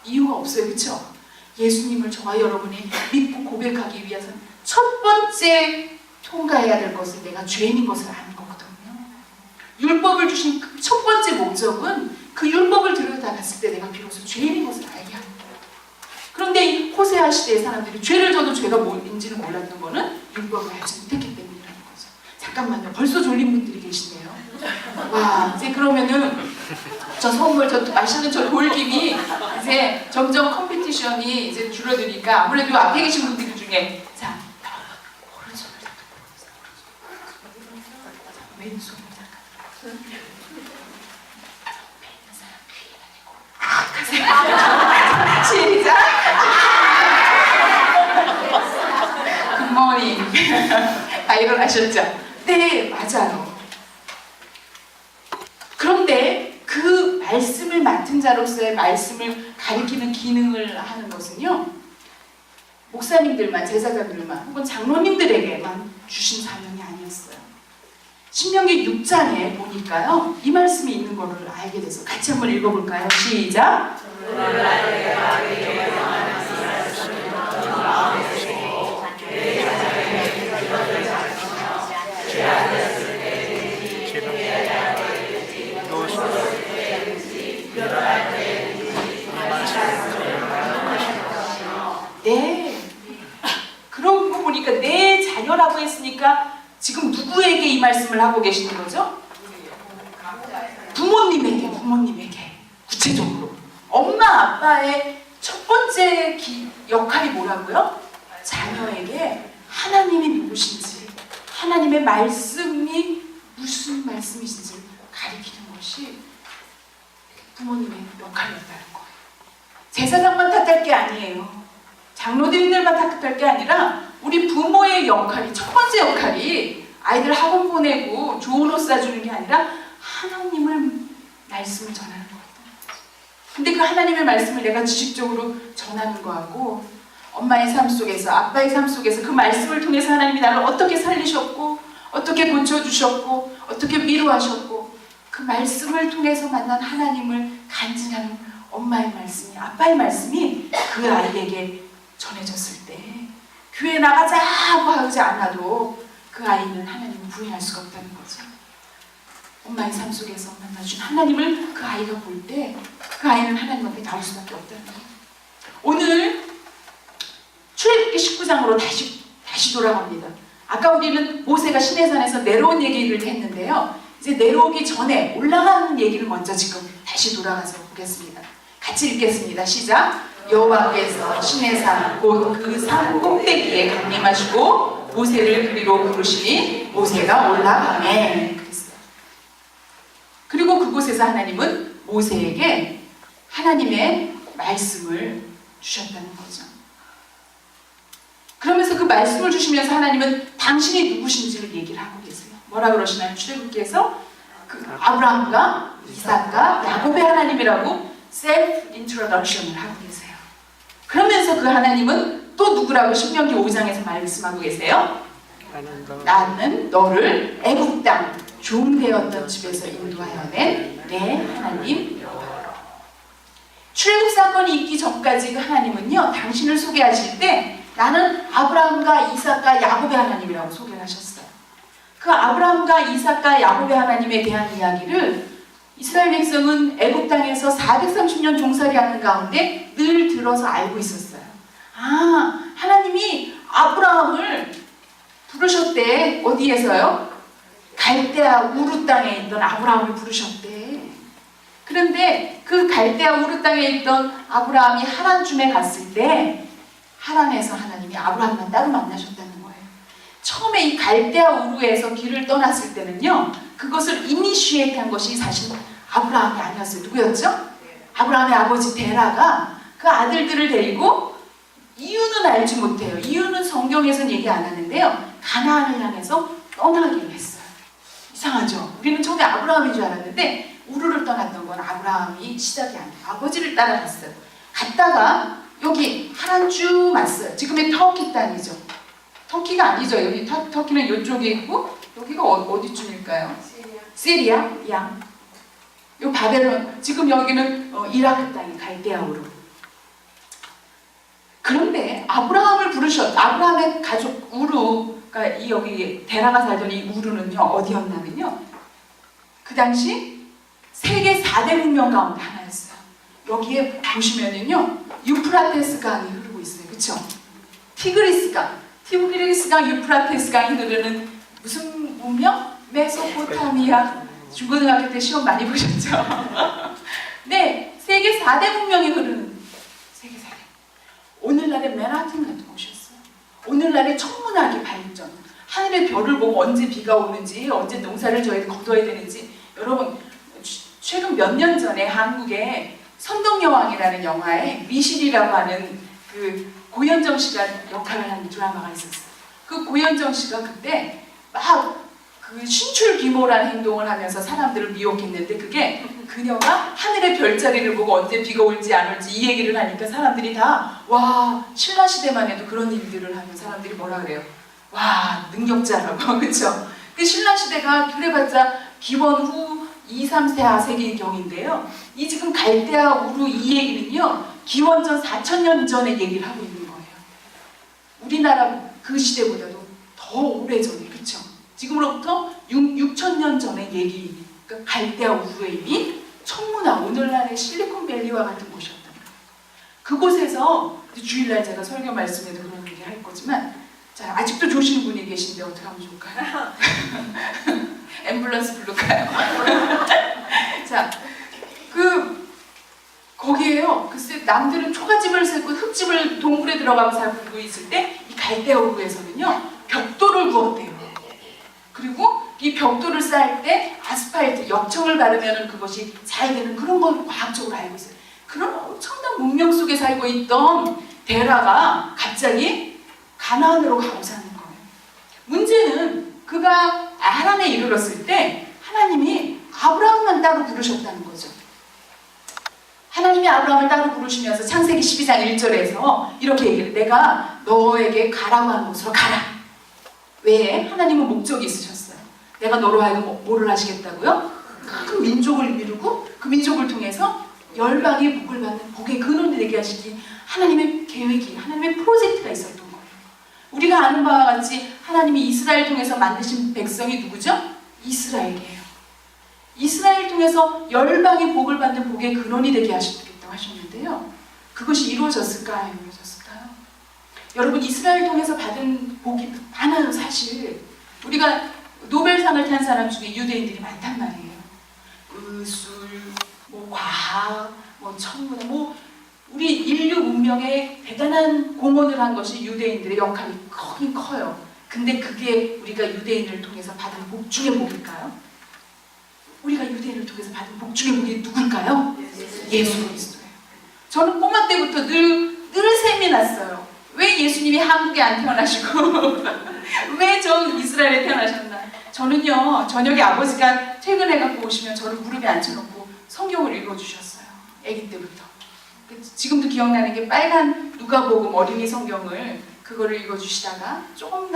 Speaker 2: 이유가 없어요. 그렇죠? 예수님을 저와 여러분이 믿고 고백하기 위해서는 첫 번째 통과해야 될 것은 내가 죄인인 것을 아는 거거든요. 율법을 주신 그 첫 번째 목적은 그 율법을 들여다봤을 때 내가 비로소 죄인인 것을 알게 하는 거예요. 그런데 이 호세아 시대의 사람들이 죄를 져도 죄가 뭔지는 몰랐던 거는 율법을 알지 못했기 때문이라는 거죠. 잠깐만요. 벌써 졸린 분들이 계시네요. 와, 이제 그러면은 저 선물, 저 맛있는 저 돌김이 이제 점점 컴피티션이 이제 줄어드니까 아무래도 앞에 계신 분들 중에 자, 오른손을 잠깐 들어보세요. 왼손을 잠깐 하세요. 시작! 굿모닝. 다 일어나셨죠? 네, 맞아요. 그런데 그 말씀을 맡은 자로서의 말씀을 가리키는 기능을 하는 것은요, 목사님들만, 제사장들만 혹은 장로님들에게만 주신 사명이 아니었어요. 신명기 6장에 보니까요, 이 말씀이 있는 것을 알게 돼서 같이 한번 읽어볼까요? 시작! 네, 그런 거 보니까 내 지금 누구에게 이 말씀을 하고 계시는 거죠? 부모님에게 구체적으로 엄마 아빠의 첫 번째 역할이 뭐라고요? 자녀에게 하나님이 누구신지, 하나님의 말씀이 무슨 말씀이신지 가리키는 것이 부모님의 역할이었다는 거예요. 제사장만 탓할 게 아니에요. 장로들만 탓할 게 아니라 우리 부모의 역할이, 첫 번째 역할이 아이들 학원 보내고 좋은 옷 사주는 게 아니라 하나님을 말씀을 전하는 거예요. 근데 그 하나님의 말씀을 내가 지식적으로 전하는 거하고 엄마의 삶 속에서, 아빠의 삶 속에서 그 말씀을 통해서 하나님이 나를 어떻게 살리셨고, 어떻게 고쳐주셨고, 어떻게 위로하셨고, 그 말씀을 통해서 만난 하나님을 간증하는 엄마의 말씀이, 아빠의 말씀이 그 아이에게 전해졌을 때 교회 나가자 하고 하지 않아도 그 아이는 하나님을 부인할 수가 없다는 거죠. 엄마의 삶 속에서 만나준 하나님을 그 아이가 볼 때 그 아이는 하나님 앞에 나올 수밖에 없다는 거예요. 오늘 출애굽기 19장으로 다시 돌아갑니다. 아까 우리는 모세가 시내산에서 내려온 얘기를 했는데요. 이제 내려오기 전에 올라가는 얘기를 먼저 지금 다시 돌아가서 보겠습니다. 같이 읽겠습니다. 시작. 여호와께서 시내산 곧 그 산 꼭대기에 강림하시고 모세를 그리로 부르시니 모세가 올라가매. 그리고 그곳에서 하나님은 모세에게 하나님의 말씀을 주셨다는 거죠. 그러면서 그 말씀을 주시면서 하나님은 당신이 누구신지를 얘기를 하고 계세요. 뭐라 그러시나요? 출애굽기에서 그 아브라함과 이삭과 야곱의 하나님이라고 셀프 인트로덕션을 하고 계세요. 그러면서 그 하나님은 또 누구라고 신명기 5장에서 말씀하고 계세요? 나는 너를 애굽 땅 종되었던 집에서 인도하여 낸 내 하나님 여호와라. 출애굽 사건이 있기 전까지 그 하나님은요, 당신을 소개하실 때 나는 아브라함과 이삭과 야곱의 하나님이라고 소개를 하셨어요. 그 아브라함과 이삭과 야곱의 하나님에 대한 이야기를 이스라엘 백성은 애굽 땅에서 430년 종살이하는 가운데 늘 들어서 알고 있었어요. 아, 하나님이 아브라함을 부르셨대. 어디에서요? 갈대아 우르 땅에 있던 아브라함을 부르셨대. 그런데 그 갈대아 우르 땅에 있던 아브라함이 하란쯤에 갔을 때 하란에서 하나님이 아브라함만 따로 만나셨다는 거예요. 처음에 이 갈대아 우르에서 길을 떠났을 때는요, 그것을 이니시에이트한 것이 사실 아브라함이 아니었어요. 누구였죠? 아브라함의 아버지 데라가 그 아들들을 데리고, 이유는 알지 못해요. 이유는 성경에서는 얘기 안 하는데요, 가나안을 향해서 떠나기로 했어요. 이상하죠? 우리는 처음에 아브라함인 줄 알았는데 우르를 떠났던 건 아브라함이 시작이 아니에요. 아버지를 따라갔어요. 갔다가 여기 하란 쭉 왔어요. 지금의 터키 땅이죠. 터키가 아니죠. 여기 터키는 이쪽에 있고 여기가 어디쯤일까요? 시리아? 양. 요 바벨론, 지금 여기는 이라크 땅이 갈대아 우르. 그런데 아브라함을 아브라함의 가족 우르가 여기 데라가 살던 이 우르는요, 어디였냐면요, 그 당시 세계 4대 문명 가운데 하나였어요. 여기에 보시면은요, 유프라테스 강이 흐르고 있어요. 그쵸? 티그리스 강, 유프라테스 강이 흐르는 무슨 문명? 메소포타미아. 중고등학교 때 시험 많이 보셨죠? 네, 세계 4대 문명이 흐르는, 세계 4대. 오늘날의 맨하튼 같은 곳이었어요. 오늘날의 천문학의 발전, 하늘의 별을 보고 언제 비가 오는지, 언제 농사를 거둬야 되는지. 여러분, 최근 몇 년 전에 한국에 선덕여왕이라는 영화에 미실이라고 하는 그 고현정 씨가 역할을 하는 드라마가 있었어요. 그 고현정 씨가 그때 막 그 신출귀모라는 행동을 하면서 사람들을 미혹했는데, 그게 그녀가 하늘의 별자리를 보고 언제 비가 올지 안 올지 이 얘기를 하니까 사람들이 다, 와, 신라시대만 해도 그런 일들을 하면 사람들이 뭐라 그래요? 와, 능력자라고. 그쵸? 그 신라시대가 그래봤자 기원 후 2, 3세 하세기경인데요. 이 지금 갈대아 우르 이 얘기는요, 기원전 4000년 전의 얘기를 하고 있는 거예요. 우리나라 그 시대보다도 더 오래전에, 그쵸? 지금으로부터 6,000년 전의 얘기, 그러니까 갈대아 우르에 이미 천문학, 오늘날의 실리콘밸리와 같은 곳이었던 거예요. 그곳에서 주일날 제가 설교 말씀에도 그런 얘기 할 거지만, 자, 아직도 조시는 분이 계신데 어떻게 하면 좋을까요? 앰뷸런스 부를까요? 자, 거기에요. 글쎄, 남들은 초가집을 세고 흙집을 동굴에 들어가서 살고 있을 때 이 갈대아우르에서는요 벽돌을 구웠대요. 그리고 이 벽돌을 쌓을 때 아스팔트, 역청을 바르면 그것이 잘 되는 그런 걸 과학적으로 알고 있어요. 그런 엄청난 문명 속에 살고 있던 데라가 갑자기 가나안으로 가고 사는 거예요. 문제는 그가 하란에 이르렀을 때 하나님이 아브라함만 따로 부르셨다는 거죠. 하나님이 아브라함을 따로 부르시면서 창세기 12장 1절에서 이렇게 얘기해요. 내가 너에게 가라고 하는 곳으로 가라. 왜? 하나님은 목적이 있으셨어요. 내가 너로 하여금 뭐를 하시겠다고요? 큰 민족을 이루고 그 민족을 통해서 열방의 복을 받는 복의 근원이 되게 하시기 하나님의 계획이, 하나님의 프로젝트가 있었던 거예요. 우리가 아는 바와 같이 하나님이 이스라엘 통해서 만드신 백성이 누구죠? 이스라엘이에요. 이스라엘 통해서 열방의 복을 받는 복의 근원이 되게 하시겠다고 하셨는데요. 그것이 이루어졌을까요? 이루어졌을까요? 여러분, 이스라엘 통해서 받은 복이 많아요. 사실 우리가 노벨상을 탄 사람 중에 유대인들이 많단 말이에요. 의술, 과학, 천문학, 우리 인류 문명에 대단한 공헌을 한 것이 유대인들의 역할이 크긴 커요. 근데 그게 우리가 유대인을 통해서 받은 복 중의 복일까요? 우리가 유대인을 통해서 받은 복 중의 복이 누굴까요? 예수 그리스도예요. 저는 꼬마 때부터 늘 셈이 났어요. 왜 예수님이 한국에 안 태어나시고 왜 저 이스라엘에 태어나셨나? 저는요, 저녁에 아버지가 퇴근해갖고 오시면 저를 무릎에 앉혀놓고 성경을 읽어주셨어요. 아기 때부터. 지금도 기억나는 게 빨간 누가복음 어린이 성경을 그거를 읽어주시다가 조금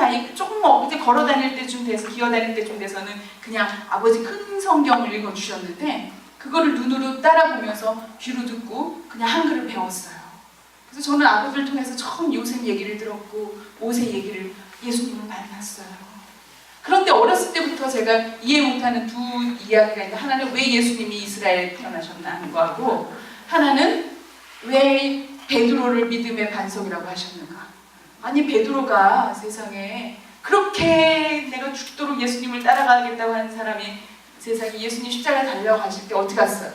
Speaker 2: 이제 걸어 다닐 때쯤 돼서 기어 다닐 때쯤 돼서는 그냥 아버지 큰 성경을 읽어주셨는데 그거를 눈으로 따라보면서 귀로 듣고 그냥 한글을 배웠어요. 그래서 저는 아버지를 통해서 처음 요셉 얘기를 들었고 모세 얘기를 예수님을 만났어요. 그런데 어렸을 때부터 제가 이해 못하는 두 이야기가 있는데 하나는 왜 예수님이 이스라엘에 태어나셨나 하는 거하고 하나는 왜 베드로를 믿음의 반석이라고 하셨는가. 아니 베드로가 세상에 그렇게 내가 죽도록 예수님을 따라가겠다고 하는 사람이 세상에 예수님 십자가 달려가실 때 어떻게 갔어요?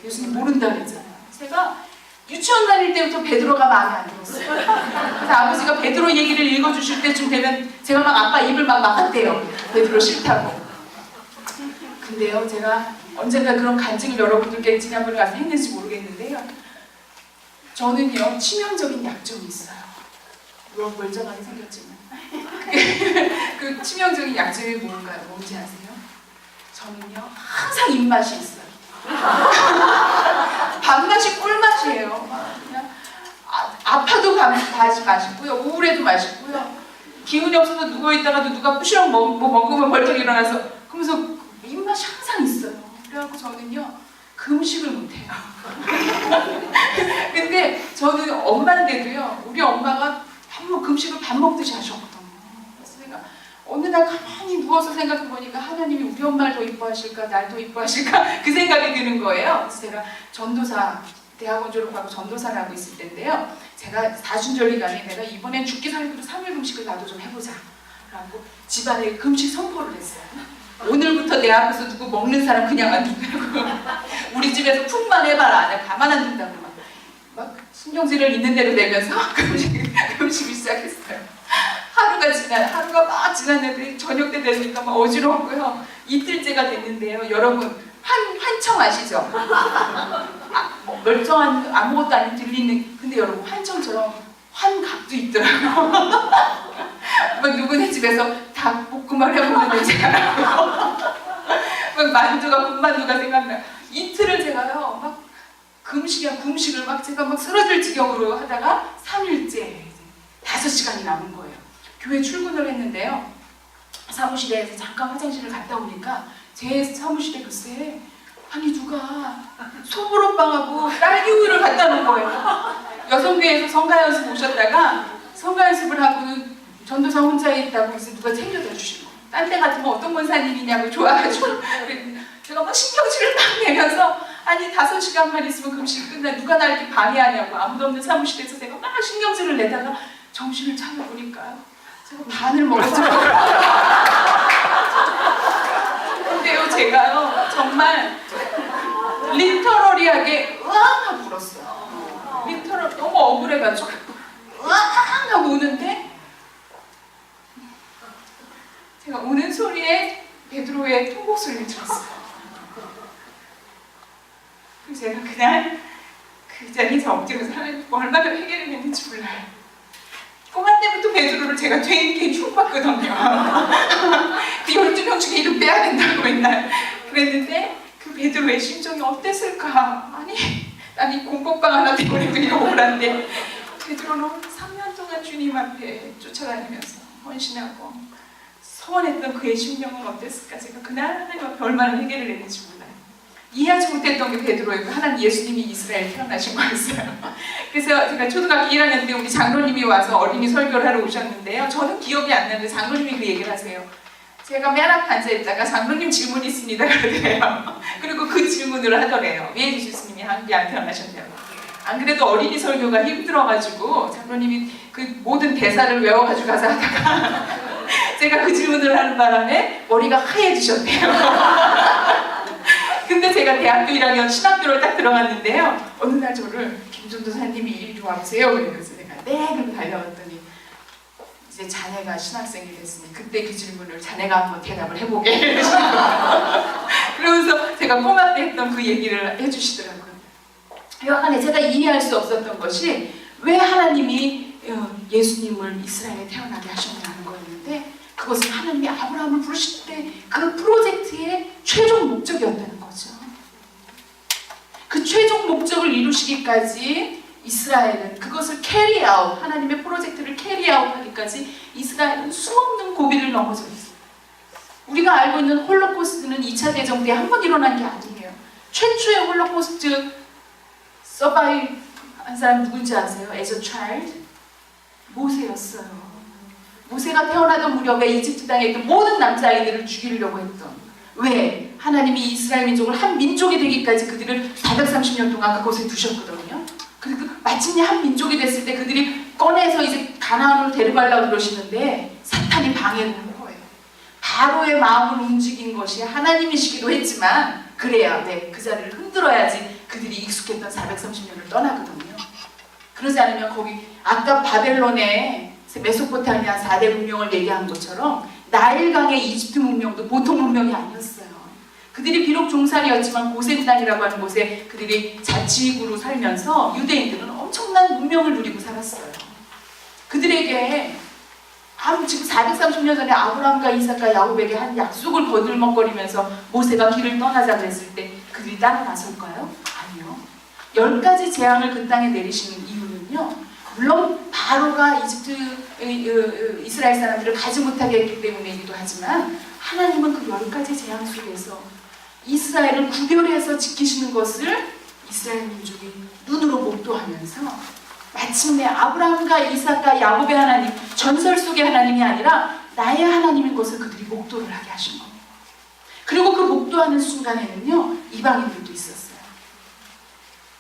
Speaker 2: 예수님 모른다 그랬잖아요. 제가 유치원 다닐 때부터 베드로가 마음에 안 들었어요. 그래서 아버지가 베드로 얘기를 읽어주실 때쯤 되면 제가 막 아빠 입을 막 막았대요. 베드로 싫다고. 근데요, 제가 언젠가 그런 간증을 여러분들께 지난번에 가서 했는지 모르겠는데요. 저는요, 치명적인 약점이 있어요. 물론 멀쩡하게 생겼지만. 그 치명적인 약점이 뭔가요? 뭔지 아세요? 저는요, 항상 입맛이 있어요. 밥맛이 꿀맛이에요. 그냥 아파도 밥맛이 맛있고요. 우울해도 맛있고요. 기운이 없어서 누워있다가도 누가 부시럭 먹으면 벌떡 일어나서 그러면서 입맛이 항상 있어요. 그래갖고 저는요, 금식을 못해요. 근데 저는 엄마인데도요, 우리 엄마가 금식을 밥 먹듯이 하셨거든요. 그래서 제가 어느 날 가만히 누워서 생각해보니까 하나님이 우리 엄마를 더 이뻐하실까 날 더 이뻐하실까 그 생각이 드는 거예요. 그래서 제가 전도사 대학원 졸업하고 전도사를 하고 있을 때인데요, 제가 사순절 기간에 내가 이번엔 죽기 살기로 3일 금식을 나도 좀 해보자 라고 집안에 금식 선포를 했어요. 오늘부터 내 앞에서 누구 먹는 사람 그냥 안 둔다고. 우리 집에서 푹만 해봐라. 내가 가만 안 둔다고 막 신경질을 있는 대로 내면서 금식을 시작했어요. 하루가 막 지났는데 저녁 때 되니까 막 어지럽고요. 이틀째가 됐는데요. 여러분 환청 아시죠? 멀쩡한 아무것도 아닌 들리는, 근데 여러분 환청처럼 환각도 있더라고요. 막 누구네 집에서 닭볶음을 해보는 냄새가 나고 막 군만두가 생각나요. 이틀을 제가요 막 금식을 막 제가 막 쓰러질 지경으로 하다가 3일째 5시간이 남은 거예요. 교회 출근을 했는데요, 사무실에 잠깐 화장실을 갔다 오니까 제 사무실에 글쎄 아니 누가 소보로빵하고 딸기우유를 갖다 놓은 거예요. 여성교회에서 성가 연습 오셨다가 성가 연습을 하고는 전도사 혼자 있다고 해서 누가 챙겨다 주신 거예요. 딴 데 같으면 어떤 권사님이냐고 좋아가지고 제가 막 신경질을 막 내면서 아니 5시간만 있으면 금식 끝나 누가 나 이렇게 방해하냐고 아무도 없는 사무실에서 제가 막 신경질을 내다가 정신을 차려보니까요, 제가 반을 먹었죠. 근데요, 제가요, 정말 리터러리하게 으앙 하고 울었어요. 리터럴 너무 억울해가지고 으앙 하고 우는데 제가 우는 소리에 베드로의 통곡 소리를 들었어요. 그래서 제가 그날 그 자리에서 엎드려서 하나님 얼마나 회개를 했는지 몰라요. 꼬마 때부터 베드로를 제가 되게 흉봤거든요. 그 12명 중에 이름 빼야 된다고 맨날 그랬는데 그 베드로의 심정이 어땠을까? 아니, 난 이 공법방 하나 때문에 되게 억울한데 베드로는 3년 동안 주님 앞에 쫓아다니면서 헌신하고 서원했던 그의 심령은 어땠을까? 제가 그날 하나님 앞에 얼마나 회개를 했는지 몰라요. 이해하지 못했던 게 베드로였고 하나님 예수님이 이스라엘에 태어나신 거였어요. 그래서 제가 초등학교 1학년 때 우리 장로님이 와서 어린이 설교를 하러 오셨는데요. 저는 기억이 안 나는데 장로님이 그 얘기를 하세요. 제가 맨 앞에 앉아있다가 장로님 질문이 있습니다 그러더래요. 그리고 그 질문을 하더래요. 왜 예수님이 한국에 안 태어나셨냐고. 안 그래도 어린이 설교가 힘들어가지고 장로님이 그 모든 대사를 외워가지고 가서 하다가 제가 그 질문을 하는 바람에 머리가 하얘지셨대요. 근데 제가 대학교 1학년 신학교를 딱 들어갔는데요. 어느 날 저를 김준도 사님이 이리 와보세요. 그래서 내가 네 그러고 달려갔더니 이제 자네가 신학생이 됐으니 그때 그 질문을 자네가 한번 대답을 해보게 그러면서 제가 꼬마 때 했던 그 얘기를 해주시더라고요. 여하간에 제가 이해할 수 없었던 것이 왜 하나님이 예수님을 이스라엘에 태어나게 하셨냐는 거였는데 그것은 하나님이 아브라함을 부르실 때 그 프로젝트의 최종 목적이었다는 거죠. 그 최종 목적을 이루시기까지 이스라엘은 그것을 캐리아웃, 하나님의 프로젝트를 캐리아웃하기까지 이스라엘은 수없는 고비를 넘어져 있어요. 우리가 알고 있는 홀로코스트는 2차 대전 때 한 번 일어난 게 아니에요. 최초의 홀로코스트 서바이브 한 사람 누군지 아세요? As a child? 모세였어요. 모세가 태어나던 무렵에 이집트 땅에 있던 모든 남자아이들을 죽이려고 했던 왜? 하나님이 이스라엘 민족을 한 민족이 되기까지 그들을 430년 동안 그곳에 두셨거든요. 그리고 마침내 한 민족이 됐을 때 그들이 꺼내서 이제 가나안으로 데려가려고 그러시는데 사탄이 방해를 한 거예요. 바로의 마음을 움직인 것이 하나님이시기도 했지만 그래야 그 자리를 흔들어야지 그들이 익숙했던 430년을 떠나거든요. 그러지 않으면 거기 아까 바벨론에 메소포타미아 4대 문명을 얘기한 것처럼 나일강의 이집트 문명도 보통 문명이 아니었어요. 그들이 비록 종살이였지만 고센 땅이라고 하는 곳에 그들이 자치구로 살면서 유대인들은 엄청난 문명을 누리고 살았어요. 그들에게 지금 430년 전에 아브라함과 이삭과 야곱에게 한 약속을 거들먹거리면서 모세가 길을 떠나자 그랬을 때 그들이 따라 나설까요? 아니요. 10가지 재앙을 그 땅에 내리시는 이유는요. 물론 바로가 이스라엘 사람들을 가지 못하게 했기 때문이기도 하지만 하나님은 그 10가지 재앙 속에서 이스라엘을 구별해서 지키시는 것을 이스라엘 민족이 눈으로 목도하면서 마침내 아브라함과 이삭과 야곱의 하나님, 전설 속의 하나님이 아니라 나의 하나님인 것을 그들이 목도를 하게 하신 겁니다. 그리고 그 목도하는 순간에는요, 이방인들도 있었어요.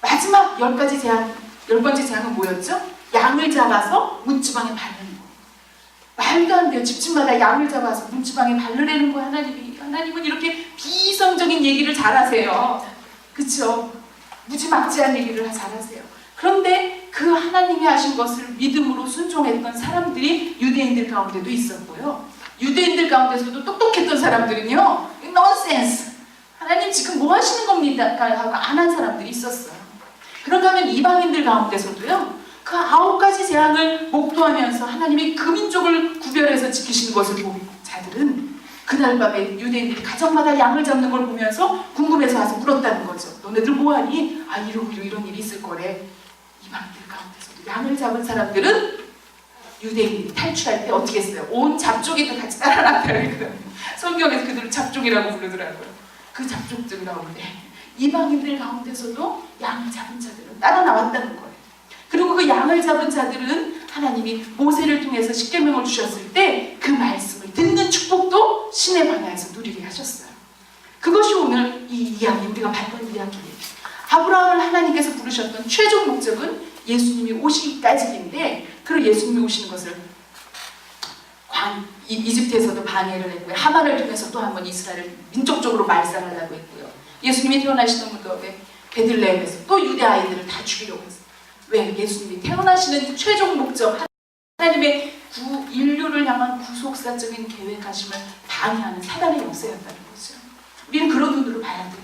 Speaker 2: 마지막 10가지 재앙, 10번째 재앙은 뭐였죠? 양을 잡아서 문지방에 바르는 거. 말도 안 돼요. 집집마다 양을 잡아서 문지방에 바르라는 거예요. 하나님은 이렇게 비이성적인 얘기를 잘하세요. 그쵸? 무지막지한 얘기를 잘하세요. 그런데 그 하나님이 하신 것을 믿음으로 순종했던 사람들이 유대인들 가운데도 있었고요. 유대인들 가운데서도 똑똑했던 사람들은요, 넌센스! 하나님 지금 뭐 하시는 겁니까? 하고 안 한 사람들이 있었어요. 그런가 하면 이방인들 가운데서도요, 그 9가지 재앙을 목도하면서 하나님이 그 민족을 구별해서 지키시는 것을 본 자들은 그날 밤에 유대인들이 가정마다 양을 잡는 걸 보면서 궁금해서 와서 물었다는 거죠. 너네들 뭐하니? 아, 이런 일이 있을 거래. 이방인들 가운데서도 양을 잡은 사람들은 유대인들이 탈출할 때 어떻게 했어요? 온 잡족이들 같이 따라 나타나거든요. 성경에서 그들을 잡족이라고 부르더라고요. 그 잡족들 가운데 이방인들 가운데서도 양을 잡은 자들은 따라 나왔다는 거예요. 그리고 그 양을 잡은 자들은 하나님이 모세를 통해서 십계명을 주셨을 때 그 말씀을 듣는 축복도 신의 방향에서 누리게 하셨어요. 그것이 오늘 이 이야기, 우리가 봤던 이야기예요. 아브라함을 하나님께서 부르셨던 최종 목적은 예수님이 오시기까지인데, 그리고 예수님이 오시는 것을 이집트에서도 방해를 했고요. 하만을 통해서 또 한 번 이스라엘을 민족적으로 말살하려고 했고요. 예수님이 태어나시던 무덤에 베들레헴에서 또 유대 아이들을 다 죽이려고 했어요. 왜? 예수님이 태어나시는 최종 목적, 하나님의 인류를 향한 구속사적인 계획하심을 방해하는 사단의 역사였다는 거죠. 우리는 그런 눈으로 봐야 돼요.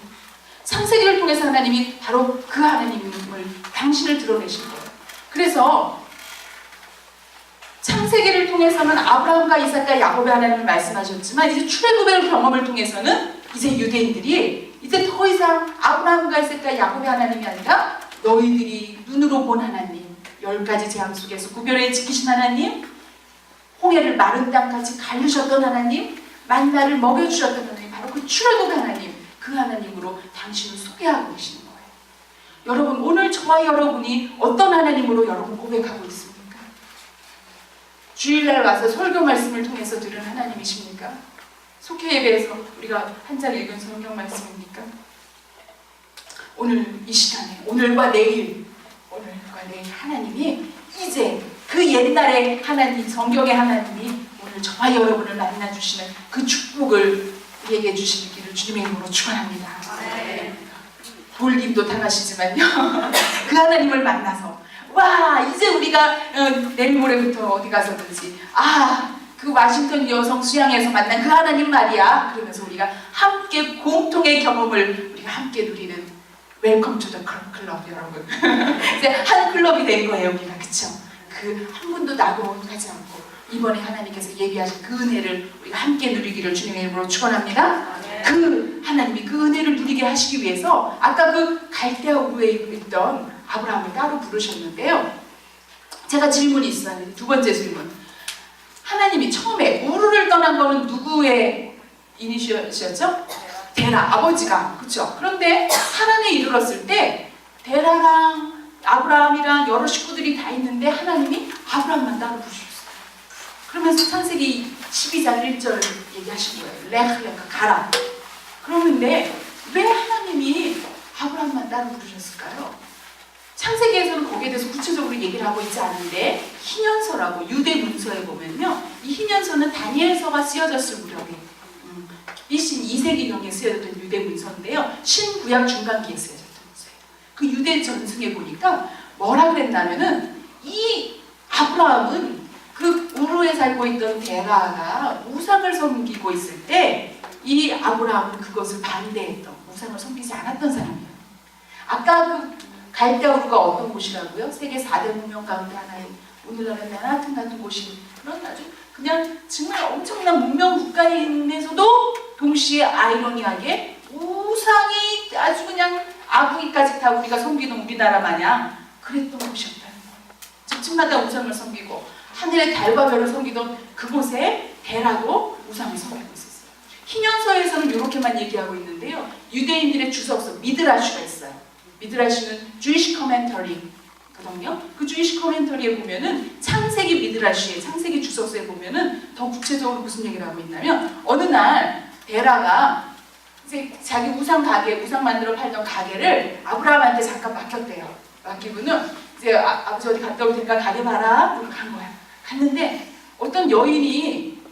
Speaker 2: 창세기를 통해서 하나님이 바로 그 하나님을, 당신을 드러내신 거예요. 그래서 창세기를 통해서는 아브라함과 이삭과 야곱의 하나님을 말씀하셨지만, 이제 출애굽의 경험을 통해서는 이제 유대인들이 이제 더 이상 아브라함과 이삭과 야곱의 하나님이 아니라 너희들이 눈으로 본 하나님, 10가지 재앙 속에서 구별해 지키신 하나님, 홍해를 마른 땅까지 가르셨던 하나님, 만나를 먹여주셨던 하나님, 바로 그 출애굽의 하나님, 그 하나님으로 당신을 소개하고 계시는 거예요. 여러분, 오늘 저와 여러분이 어떤 하나님으로 여러분 고백하고 있습니까? 주일날 와서 설교 말씀을 통해서 들은 하나님이십니까? 속회 예배에서 우리가 한 장 읽은 성경 말씀입니까? 오늘 이 시간에, 오늘과 내일 하나님이 이제 그 옛날의 하나님, 성경의 하나님이 오늘 저와 여러분을 만나주시는 그 축복을 우리에게 주시기를 주님의 이름으로 축원합니다. 돌김도 당하시지만요. 그 하나님을 만나서 와, 이제 우리가 내일 모레부터 어디 가서든지 그 워싱턴 여성 수양에서 만난 그 하나님 말이야. 그러면서 우리가 함께 공통의 경험을 우리가 함께 누리는 웰컴 투 더 클럽 여러분. 이제 한 클럽이 된 거예요 우리가. 그쵸? 그 한 분도 나고 가지 않고 이번에 하나님께서 예비하신 그 은혜를 우리가 함께 누리기를 주님의 이름으로 축원합니다. 그 하나님이 그 은혜를 누리게 하시기 위해서 아까 그 갈대아 우르에 있던 아브라함을 따로 부르셨는데요. 제가 질문이 있어요. 두 번째 질문. 하나님이 처음에 우르를 떠난 거는 누구의 이니시였죠? 데라, 아버지가. 그렇죠? 그런데 하나님에 이르렀을 때 데라랑 아브라함이랑 여러 식구들이 다 있는데 하나님이 아브라함만 따로 부르셨어요. 그러면서 창세기 12장 1절 얘기하신 거예요. 레흐야가 가라. 그러는데 왜 하나님이 아브라함만 따로 부르셨을까요? 창세기에서는 거기에 대해서 구체적으로 얘기를 하고 있지 않은데 희년서라고 유대 문서에 보면요, 이 희년서는 다니엘서가 쓰여졌을 무렵에 BC 2세기경에 쓰여졌던 유대 문서인데요, 신구약 중간기에 쓰여졌던 문서예요. 그 유대 전승에 보니까 뭐라 그랬냐면은 이 아브라함은 그 우르에 살고 있던 데라가 우상을 섬기고 있을 때 이 아브라함은 그것을 반대했던, 우상을 섬기지 않았던 사람이에요. 아까 그 갈대아 우르가 어떤 곳이라고요? 세계 4대 문명 가운데 하나인 오늘날의 맨하튼 같은 곳이 그런 아주 그냥 정말 엄청난 문명 국가임에서도 동시에 아이러니하게 우상이 아주 그냥 아궁이까지 다 우리가 섬기는 우리나라 마냥 그랬던 곳이었다는 거예요. 집집마다 우상을 섬기고 하늘의 달과 별을 섬기던 그곳에 데라도 우상을 섬기고 있었어요. 희년서에서는 이렇게만 얘기하고 있는데요, 유대인들의 주석서 미드라슈가 있어요. 미드라시는 주이시 커멘터리거든요. 그 주이시 커멘터리에 보면은 창세기 미드라시에, 창세기 주석서에 보면은 더 구체적으로 무슨 얘기를 하고 있냐면, 어느 날 데라가 이제 자기 우상 가게, 우상 만들어 팔던 가게를 아브라함한테 잠깐 맡겼대요. 맡기고는 이제 아버지 어디 갔다 올 테니까 가게 봐라. 그러고 간 거야. 갔는데 어떤 여인이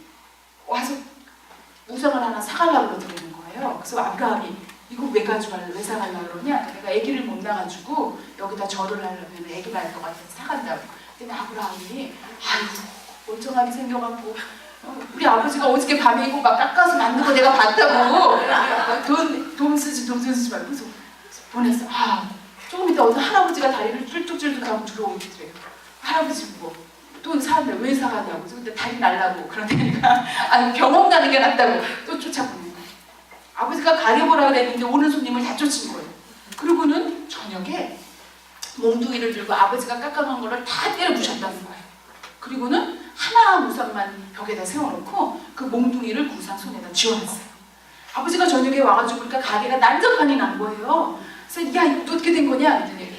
Speaker 2: 와서 우상을 하나 사가려고 그러는 거예요. 그래서 아브라함이 이거 왜 가져갈래? 왜 사가려고 그러냐? 내가 아기를 못 낳아가지고 여기다 절을 하려면 아기 낳을 것 같아서 사간다고. 근데 아브라함이 아이고 멀쩡하게 생겨갖고 우리 아버지가 어저께 밤에 이거 막 깎아서 만든 거 내가 봤다고 돈 쓰지 말고. 그래서 보냈어. 조금 이따 어떤 할아버지가 다리를 쫄뚝쫄뚝하고 들어오더래요. 할아버지 보고 또 사람들 왜 사가냐고. 근데 다리 날라고 그러니까 병원 가는 게 낫다고 또 쫓아보는 거예요. 아버지가 가게 보라고 했는데 오는 손님을 다 쫓은 거예요. 그리고는 저녁에 몽둥이를 들고 아버지가 깎아놓은 거를 다 때려 부셨다는 거예요. 그리고는 하나 우상만 벽에다 세워놓고 그 몽둥이를 그 우상 손에다 쥐어놨어요. 아버지가 저녁에 와가지고 그러니까 가게가 난장판이 난 거예요. 그래서 야 이거 어떻게 된 거냐 했더니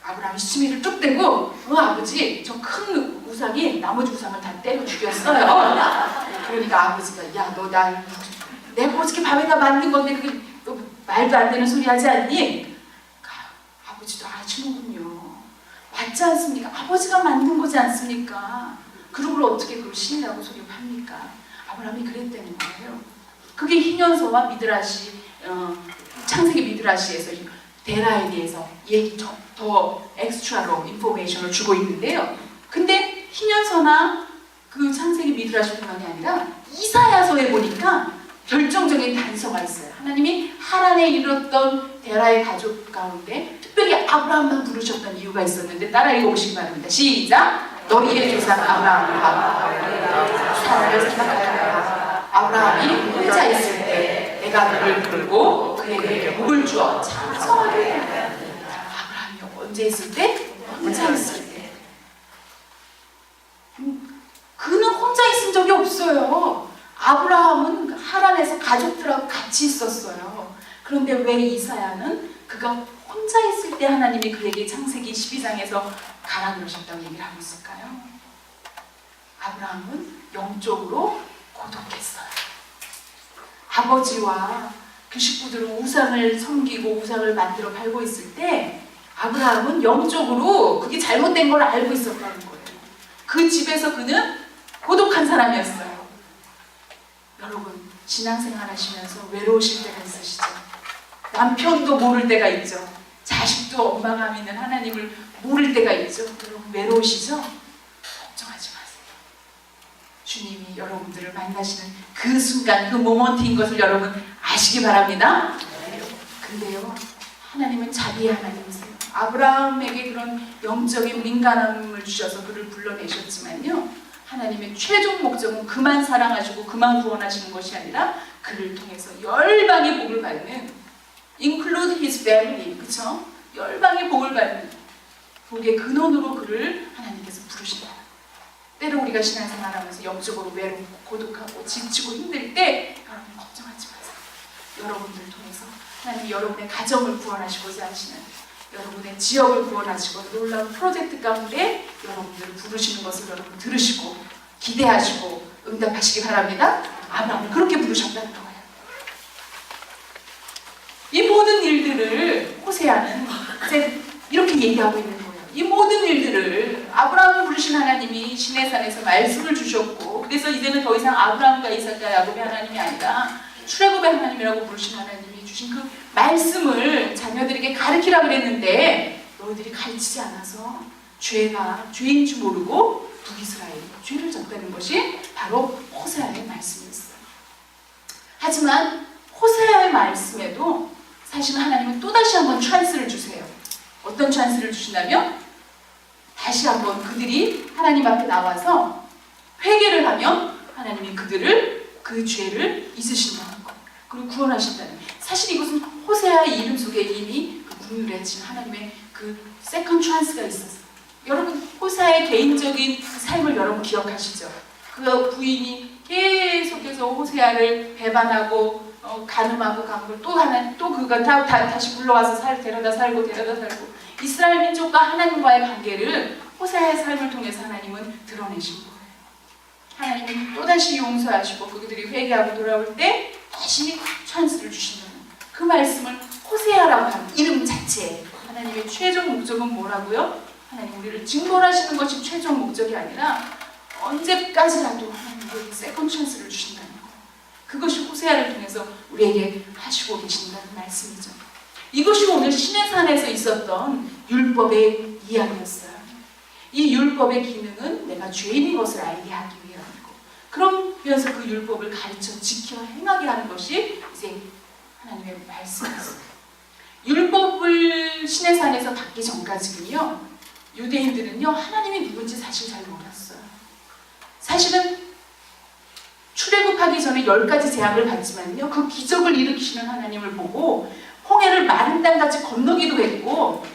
Speaker 2: 아브라함이 시치미를 쭉 대고 아버지 저 큰 우상이 나머지 우상을 다 때려 죽였어요. 그러니까 아버지가 야 너 내가 어저께 밤에다 만든 건데 그게 너 말도 안 되는 소리 하지 않니? 아버지도 아시는군요. 맞지 않습니까? 아버지가 만든 거지 않습니까? 그룹을 어떻게 그걸 신이라고 소개합니까? 아브라함이 그랬다는 거예요. 그게 희년서와 미드라시, 창세기 미드라시에서 데라에 대해서 얘기 더 엑스트라로 인포메이션을 주고 있는데요. 근데 희년서나 그 창세기 미드라시뿐만이 아니라 이사야서에 보니까 결정적인 단서가 있어요. 하나님이 하란에 이르렀던 데라의 가족 가운데 특별히 아브라함만 부르셨던 이유가 있었는데 따라 읽어보시기 바랍니다. 시작! 너희의 조상 아브라함과 사람을 생각하여라. 아브라함이 혼자 있을 때 내가 그를 부르고 그에게 복을 주어 장성하게 하였다. 아브라함이 언제 있을 때? 혼자 있을 때. 그는 혼자 있은 적이 없어요. 아브라함은 하란에서 가족들하고 같이 있었어요. 그런데 왜 이사야는 그가 혼자 있을 때 하나님이 그에게 창세기 12장에서 가라 그러셨다고 얘기를 하고 있을까요? 아브라함은 영적으로 고독했어요. 아버지와 그 식구들은 우상을 섬기고 우상을 만들어 팔고 있을 때 아브라함은 영적으로 그게 잘못된 걸 알고 있었다는 거예요. 그 집에서 그는 고독한 사람이었어요. 여러분, 신앙생활 하시면서 외로우실 때가 있으시죠? 남편도 모를 때가 있죠. 자식도 엄마가 믿는 하나님을 모를 때가 있죠. 여러분 외로우시죠? 걱정하지 마세요. 주님이 여러분들을 만나시는 그 순간, 그 모먼트인 것을 여러분 아시기 바랍니다. 근데요, 하나님은 자비의 하나님이세요. 아브라함에게 그런 영적인 민감함을 주셔서 그를 불러내셨지만요, 하나님의 최종 목적은 그만 사랑하시고 그만 구원하시는 것이 아니라 그를 통해서 열방의 복을 받는, include his family, 그쵸? 열방의 복을 받는 복의 근원으로 그를 하나님께서 부르신다. 때로 우리가 신앙생활하면서 영적으로 외롭고 고독하고 지치고 힘들 때 여러분 걱정하지 마세요. 여러분들을 통해서 하나님이 여러분의 가정을 구원하시고자 하시는, 여러분의 지역을 구원하시고 놀라운 프로젝트 가운데 여러분들을 부르시는 것을 여러분 들으시고 기대하시고 응답하시기 바랍니다. 아브라함을 그렇게 부르셨다는 거예요. 이 모든 일들을 호세아는 이제 이렇게 얘기하고 있는 거예요. 이 모든 일들을 아브라함을 부르신 하나님이 시내산에서 말씀을 주셨고, 그래서 이제는 더 이상 아브라함과 이삭과 야곱의 하나님이 아니라 출애굽의 하나님이라고 부르신 하나님이 주신 그 말씀을 자녀들에게 가르치라 그랬는데 너희들이 가르치지 않아서 죄가 죄인 줄 모르고 북이스라엘이 죄를 졌다는 것이 바로 호세아의 말씀이었어요. 하지만 호세아의 말씀에도 사실 하나님은 또다시 한번 찬스를 주세요. 어떤 찬스를 주시냐면 다시 한번 그들이 하나님 앞에 나와서 회개를 하면 하나님이 그들을 그 죄를 잊으신다는 것, 그리고 구원하신다는 것. 사실 이것은 호세아의 이름 속에 이미 그 국률해진 하나님의 그 세컨드 찬스가 있었어요. 여러분 호세아의 개인적인 삶을 여러분 기억하시죠? 그 부인이 계속해서 호세아를 배반하고 간음하고 간걸 또 그가 다시 불러와서 데려다 살고 이스라엘 민족과 하나님과의 관계를 호세아의 삶을 통해서 하나님은 드러내신 거예요. 하나님은 또다시 용서하시고 그들이 회개하고 돌아올 때 다시 찬스를 주신다는 그 말씀을 호세아라고 하는 이름 자체에 하나님의 최종 목적은 뭐라고요? 하나님 우리를 징벌하시는 것이 최종 목적이 아니라 언제까지라도 하나님께 세컨드 찬스를 주신다는 거예요. 그것이 호세아를 통해서 우리에게 하시고 계신다는 말씀이죠. 이것이 오늘 시내산에서 있었던 율법의 이야기였어요. 이 율법의 기능은 내가 죄인인 것을 알게 하기 위함이고, 그러면서 그 율법을 가르쳐 지켜 행하게 하는 것이 이제 하나님의 말씀이었어요. 율법을 시내산에서 받기 전까지는요, 유대인들은요 하나님이 누군지 사실 잘 몰랐어요. 사실은 출애굽하기 전에 10가지 재앙을 받지만요, 그 기적을 일으키시는 하나님을 보고 홍해를 마른 땅같이 건너기도 했고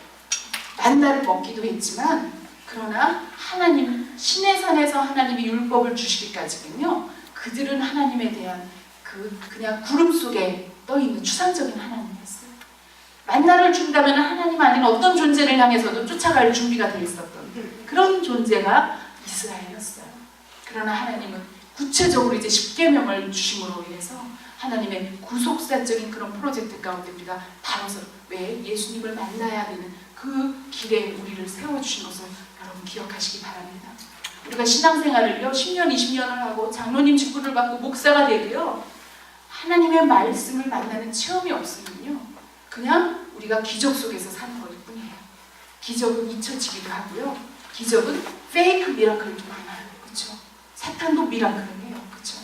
Speaker 2: 만나를 먹기도 했지만, 그러나 하나님 시내산에서 하나님이 율법을 주시기까지는요 그들은 하나님에 대한 그냥 구름 속에 떠있는 추상적인 하나님이었어요. 만나를 준다면 하나님 아닌 어떤 존재를 향해서도 쫓아갈 준비가 되어 있었던 그런 존재가 이스라엘이었어요. 그러나 하나님은 구체적으로 이제 십계명을 주심으로 인해서 하나님의 구속사적인 그런 프로젝트 가운데 우리가 바로서 왜 예수님을 만나야 되는 그 길에 우리를 세워주신 것을 여러분 기억하시기 바랍니다. 우리가 신앙생활을요 10년, 20년을 하고 장로님 직분을 받고 목사가 되고요 하나님의 말씀을 만나는 체험이 없으면요 그냥 우리가 기적 속에서 사는 것 뿐이에요. 기적은 잊혀지기도 하고요. 기적은 페이크 미라클도 많아요. 그렇죠? 사탄도 미라클을 해요. 그렇죠?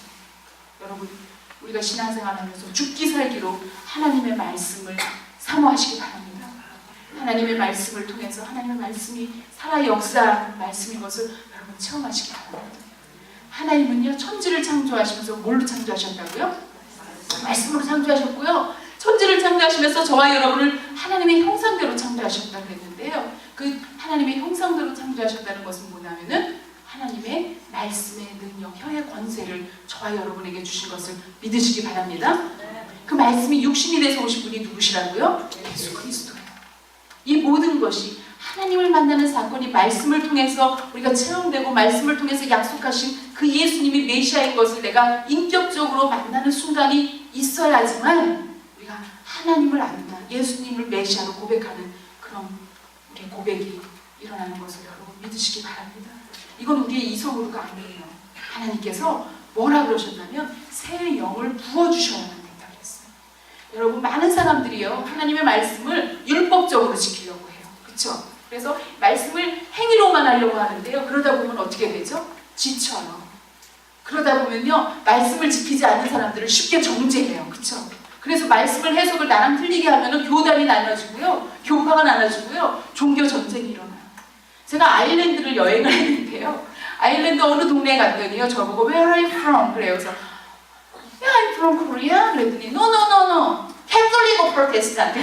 Speaker 2: 여러분 우리가 신앙생활하면서 죽기 살기로 하나님의 말씀을 사모하시기 바랍니다. 하나님의 말씀을 통해서 하나님의 말씀이 살아 역사하는 말씀인 것을 여러분 체험하시기 바랍니다. 하나님은요 천지를 창조하시면서 뭘로 창조하셨다고요? 말씀으로 창조하셨고요. 천지를 창조하시면서 저와 여러분을 하나님의 형상대로 창조하셨다고 그랬는데요. 그 하나님의 형상대로 창조하셨다는 것은 뭐냐면은 하나님의 말씀의 능력, 혀의 권세를 저와 여러분에게 주신 것을 믿으시기 바랍니다. 그 말씀이 육신이 돼서 오신 분이 누구시라고요? 예수 그리스도예요. 이 모든 것이 하나님을 만나는 사건이 말씀을 통해서 우리가 체험되고 말씀을 통해서 약속하신 그 예수님이 메시아인 것을 내가 인격적으로 만나는 순간이 있어야지만 우리가 하나님을 안다, 예수님을 메시아로 고백하는 그런 우리의 고백이 일어나는 것을 여러분 믿으시기 바랍니다. 이건 우리의 이성으로가 아니에요. 하나님께서 뭐라 그러셨냐면 새 영을 부어주셔야 된다 그랬어요. 여러분 많은 사람들이요 하나님의 말씀을 율법적으로 지키려고 해요. 그렇죠? 그래서 말씀을 행위로만 하려고 하는데요. 그러다 보면 어떻게 되죠? 지쳐요. 그러다 보면요 말씀을 지키지 않는 사람들을 쉽게 정죄해요. 그렇죠? 그래서 말씀을 해석을 나랑 틀리게 하면은 교단이 나눠지고요, 교파가 나눠지고요, 종교 전쟁이 일어나요. 제가 아일랜드를 여행을 했는데요. 아일랜드 어느 동네에 갔더니요 저보고 Where are you from? 그래요. 그래서 Yeah, I'm from Korea. 그랬더니 No, no, no, no. Catholic or Protestant?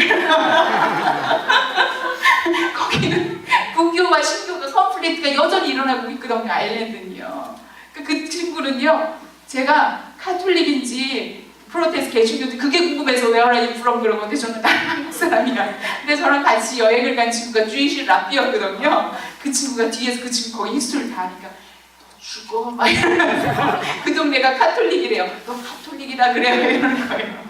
Speaker 2: 거기는 불교와 신교가 컨플릭트가 여전히 일어나고 있거든요. 아일랜드는요. 그 친구는요 제가 카톨릭인지 프로테스트 개신교인지 그게 궁금해서 Where are you from? 그러는데 저는 나는 한국 사람이야. 근데 저랑 같이 여행을 간 친구가 주이시 랍비였거든요. 그 친구가 뒤에서 그 친구 거기 히스토리를 다 하니까 너 죽어? 막 이러면서 그 동네가 카톨릭이래요. 너 카톨릭이다 그래요? 이러는 거예요.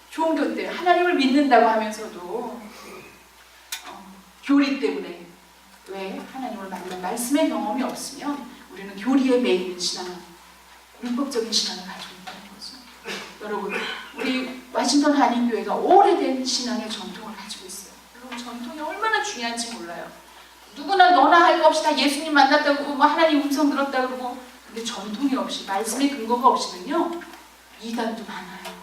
Speaker 2: 종교 때 하나님을 믿는다고 하면서도 교리 때문에 왜 하나님을 만난 말씀의 경험이 없으면 우리는 교리에 매이는 신앙, 율법적인 신앙을 가지고 있다는 거죠. 여러분, 우리 와싱턴 한인교회가 오래된 신앙의 전통을 가지고 있어요. 여러분, 전통이 얼마나 중요한지 몰라요. 누구나 너나 할 거 없이 다 예수님 만났다고 그러고 뭐 하나님 음성 들었다 그러고 근데 전통이 없이 말씀의 근거가 없이는요 이단도 많아요.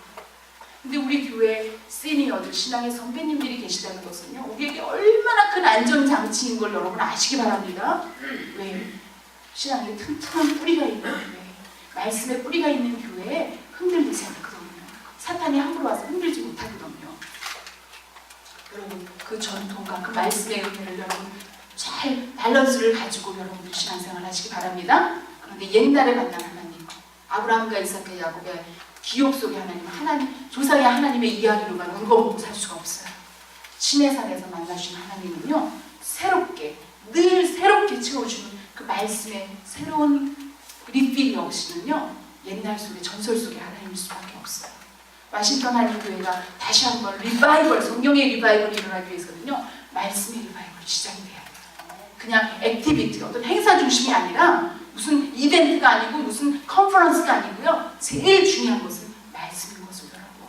Speaker 2: 근데 우리 교회 시니어들, 신앙의 선배님들이 계시다는 것은요 우리에게 얼마나 큰 안전장치인 걸 여러분 아시기 바랍니다. 왜? 신앙에 튼튼한 뿌리가 있는 교회, 말씀에 뿌리가 있는 교회에 흔들리지 않거든요. 사탄이 함부로 와서 흔들지 못하거든요. 여러분 그 전통과 그 말씀의 은혜를 여러분 잘 밸런스를 가지고 여러분들 신앙생활 하시기 바랍니다. 그런데 옛날에 만난 하나님, 아브라함과 이삭과 야곱의 기억 속의 하나님, 조상의 하나님의 이야기로만 울거먹고 살 수가 없어요. 신의 산에서 만나신 하나님은요 새롭게, 늘 새롭게 채워주는 그 말씀의 새로운 리필이 없이는요 옛날 속의 전설 속의 하나님일 수밖에 없어요. 와싱턴 한인교회가 다시 한번 리바이벌, 성경의 리바이벌이 일어나기 위해서는요 말씀의 리바이벌이 시작이 돼야 돼요. 그냥 액티비티, 어떤 행사 중심이 아니라 무슨 이벤트가 아니고 무슨 컨퍼런스가 아니고요 제일 중요한 것은 말씀인 것을 여러분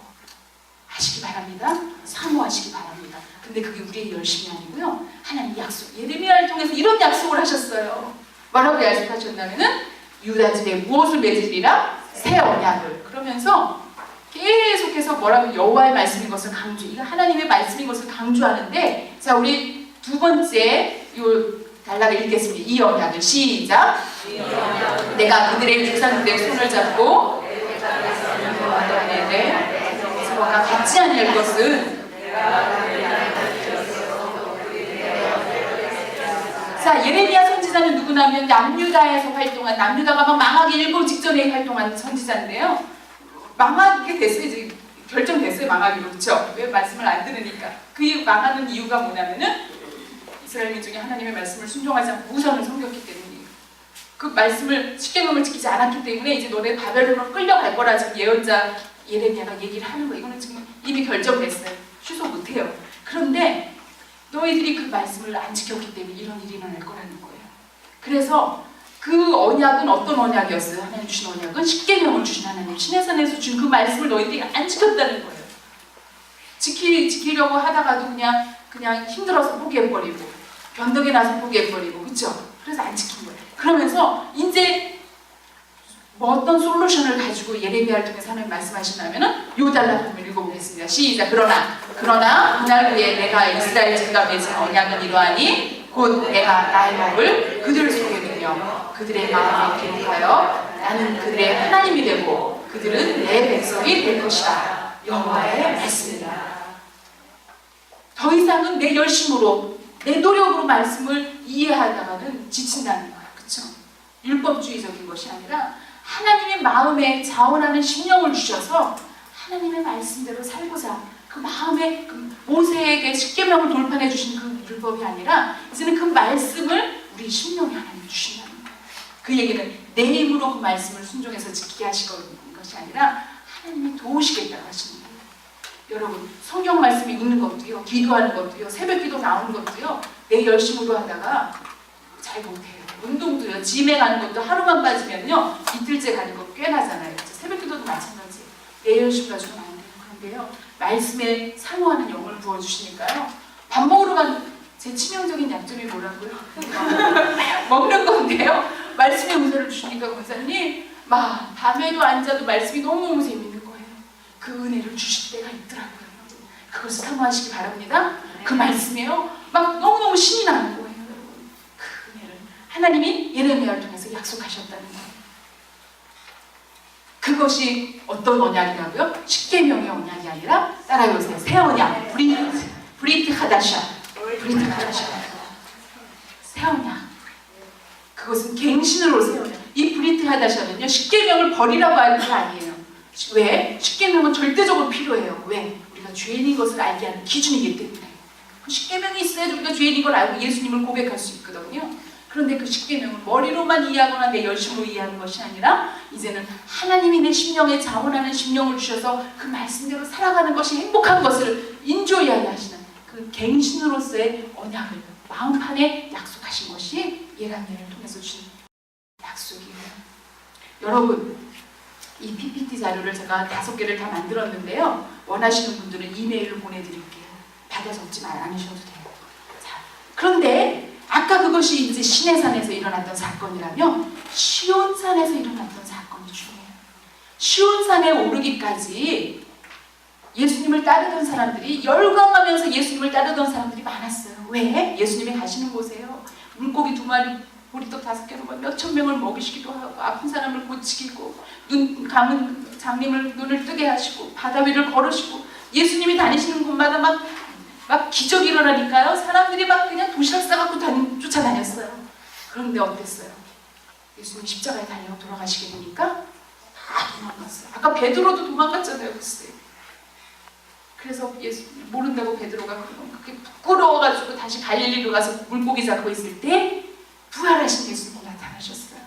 Speaker 2: 하시기 바랍니다. 사모하시기 바랍니다. 근데 그게 우리의 열심이 아니고요 하나님 약속, 예레미야를 통해서 이런 약속을 하셨어요. 뭐라고 약속하셨냐면은 유다 집에 무엇을 맺으리라? 새 언약을. 그러면서 계속해서 뭐라고 여호와의 말씀인 것을 강조, 이거 하나님의 말씀인 것을 강조하는데 자 우리 두 번째 요 단락을 읽겠습니다. 이 언약을 시작. 내가 그들의 조상들의 손을 잡고 서로가 같지 아니할 것은 자 예레미야 선지자는 누구냐면 남유다에서 활동한, 남유다가 막 망하기 일보 직전에 활동한 선지자인데요. 망하게 됐어요. 이제 결정됐어요. 망하기로. 그렇죠? 왜 말씀을 안 들으니까. 그 망하는 이유가 뭐냐면은 이스라엘 민족이 하나님의 말씀을 순종하지 않고 우상을 섬겼기 때문이에요. 그 말씀을 십계명을 지키지 않았기 때문에 이제 너네 바벨론으로 끌려갈 거라 지금 예언자 예레미야가 얘기를 하는 거예요. 이거는 지금 이미 결정됐어요. 취소 못해요. 그런데 너희들이 그 말씀을 안 지켰기 때문에 이런 일이 일어날 거라는 거예요. 그래서 그 언약은 어떤 언약이었어요? 하나님 주신 언약은 십계명을 주신 하나님, 시내산에서 준 그 말씀을 너희들이 안 지켰다는 거예요. 지키려고 하다가도 그냥 힘들어서 포기해버리고 변덕이 나서 포기해버리고, 그렇죠? 그래서 안 지킨 거예요. 그러면서 이제 뭐 어떤 솔루션을 가지고 예레미야를 통해서 하나님 말씀하시냐면은 요달라 한번 읽어보겠습니다. 시작. 그러나 그날 후에 내가 이스라엘 집과 맺은 언약은 이러하니 곧 내가 나의 법을 그들 속에 두며 그들의 마음에 기록하여 나는 그들의 하나님이 되고 그들은 내 백성이 될 것이다. 여호와의 말씀이다. 더 이상은 내 열심으로 내 노력으로 말씀을 이해하다가는 지친다는 거예요. 그렇죠? 율법주의적인 것이 아니라 하나님의 마음에 자원하는 심령을 주셔서 하나님의 말씀대로 살고자 그 마음에 그 모세에게 십계명을 돌판해 주신 그 율법이 아니라 이제는 그 말씀을 우리 심령에 하나님 주신다는 거예요. 그 얘기는 내 힘으로 그 말씀을 순종해서 지키게 하시는 것이 아니라 하나님이 도우시겠다고 하시는 거예요. 여러분, 성경 말씀 읽는 것도요, 기도하는 것도요, 새벽기도 나오는 것도요, 내 열심으로 하다가 잘 못해요. 운동도요, 짐에 가는 것도 하루만 빠지면요 이틀째 가는 거 꽤 나잖아요. 새벽기도도 마찬가지. 내 열심 가지고는 안 돼요. 그런데요, 말씀에 사모하는 영을 부어주시니까요, 밥 먹으러 간 제 치명적인 약점이 뭐라고요? 먹는 건데요, 말씀의 은혜를 주시니까 권사님 막 밤에도 앉아도 말씀이 너무너무 재밌는 거예요. 그 은혜를 주실 때가 있더라고요. 그것을 사모하시기 바랍니다. 그 말씀이요, 막 너무너무 신이 나는 거예요. 그 은혜를 하나님이 예레미야를 통해서 약속하셨다는 거예요. 그것이 어떤 언약이라고요? 십계명의 언약이 아니라 따라해보세요. 새 언약, 브리트 하다샤. 새 언약. 그것은 갱신으로 새 언약. 이 브리트 하다샤는요, 십계명을 버리라고 하는 게 아니에요. 왜? 십계명은 절대적으로 필요해요. 왜? 우리가 죄인인 것을 알게 하는 기준이기 때문에. 십계명이 있어야지 우리가 죄인인 걸 알고 예수님을 고백할 수 있거든요. 그런데 그 십계명은 머리로만 이해하거나 내 열심으로 이해하는 것이 아니라 이제는 하나님이 내 심령에 자원하는 심령을 주셔서 그 말씀대로 살아가는 것이 행복한 것을 인조이하게 하시는 그 갱신으로서의 언약을 마음판에 약속하신 것이 예레미야를 통해서 주신 약속이에요. 여러분, 이 PPT 자료를 제가 5개를 다 만들었는데요, 원하시는 분들은 이메일로 보내드릴게요. 받아 적지 않으셔도 돼요. 자, 그런데 아까 그것이 이제 시내산에서 일어났던 사건이라면 시온산에서 일어났던 사건이 중요해요. 시온산에 오르기까지 예수님을 따르던 사람들이, 열광하면서 예수님을 따르던 사람들이 많았어요. 왜? 예수님이 가시는 곳에요. 물고기 2마리, 보리떡 5개로 몇천 명을 먹이시기도 하고, 아픈 사람을 고치기고, 눈 감은 장님을 눈을 뜨게 하시고, 바다 위를 걸으시고, 예수님이 다니시는 곳마다 막 기적이 일어나니까요, 사람들이 막 그냥 도시락 싸갖고 쫓아다녔어요. 그런데 어땠어요? 예수님이 십자가에 달려 돌아가시게 되니까 다 도망갔어요. 아까 베드로도 도망갔잖아요. 글쎄. 그래서 예수 모른다고 베드로가 그렇게 부끄러워가지고 다시 갈릴리로 가서 물고기 잡고 있을 때 부활하신 예수님이 나타나셨어요.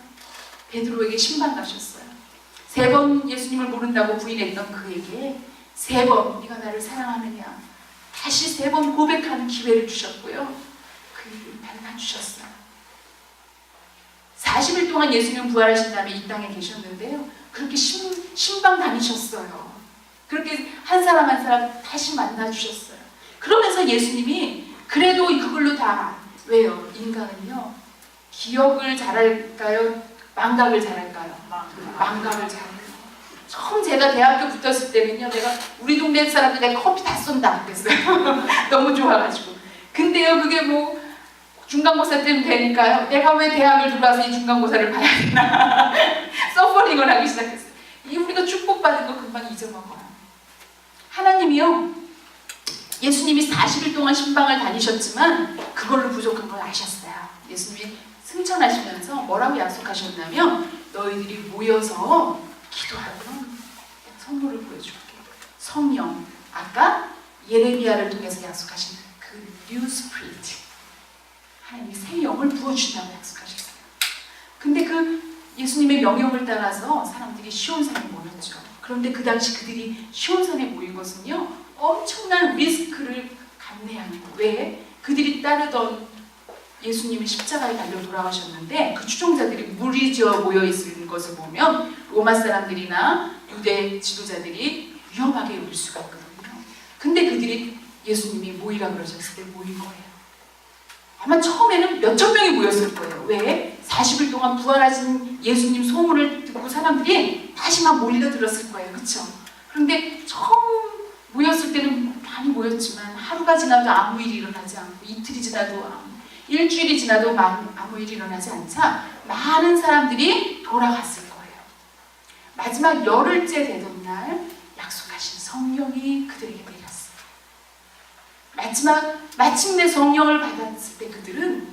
Speaker 2: 베드로에게 신방 가셨어요. 3번 예수님을 모른다고 부인했던 그에게 3번 네가 나를 사랑하느냐 다시 3번 고백하는 기회를 주셨고요. 그 일을 만나주셨어요. 40일 동안 예수님은 부활하신 다음에 이 땅에 계셨는데요, 그렇게 신방 다니셨어요. 그렇게 한 사람 한 사람 다시 만나주셨어요. 그러면서 예수님이 그래도 그걸로 다, 왜요? 인간은요, 기억을 잘할까요? 망각을 잘할까요? 망각을 잘해요. 처음 제가 대학교 붙었을 때는요, 내가 우리 동네 사람들 내가 커피 다 쏜다 그랬어요. 너무 좋아가지고. 근데요, 그게 뭐 중간고사 때는 되니까요, 내가 왜 대학을 들어와서 이 중간고사를 봐야 되나 서퍼링을 하기 시작했어요. 우리가 축복받은 거 금방 잊어먹어요. 하나님이요, 예수님이 40일 동안 신방을 다니셨지만 그걸로 부족한 걸 아셨어요. 예수님이 승천하시면서 뭐라고 약속하셨냐면, 너희들이 모여서 기도하면 선물을 보여줄게. 성령, 아까 예레미야를 통해서 약속하신 그 뉴 스피리트, 하나님이 새 영을 부어주신다고 약속하셨어요. 근데 그 예수님의 명령을 따라서 사람들이 시온산에 모였죠. 그런데 그 당시 그들이 시온산에 모인 것은요, 엄청난 리스크를 감내하는 거예요. 왜? 그들이 따르던 예수님이 십자가에 달려 돌아가셨는데 그 추종자들이 무리지어 모여 있는 것을 보면 로마 사람들이나 유대 지도자들이 위험하게 여길 수가 있거든요. 근데 그들이 예수님이 모이라 그러셨을 때 모인 거예요. 아마 처음에는 몇천 명이 모였을 거예요. 왜? 40일 동안 부활하신 예수님 소문을 듣고 사람들이 다시 막 몰려들었을 거예요. 그렇죠? 그런데 처음 모였을 때는 많이 모였지만 하루가 지나도 아무 일이 일어나지 않고 이틀이 지나도 일주일이 지나도 아무 일이 일어나지 않자 많은 사람들이 돌아갔을 거예요. 마지막 열흘째 되던 날 약속하신 성령이 그들에게 내렸어요. 마침내 성령을 받았을 때 그들은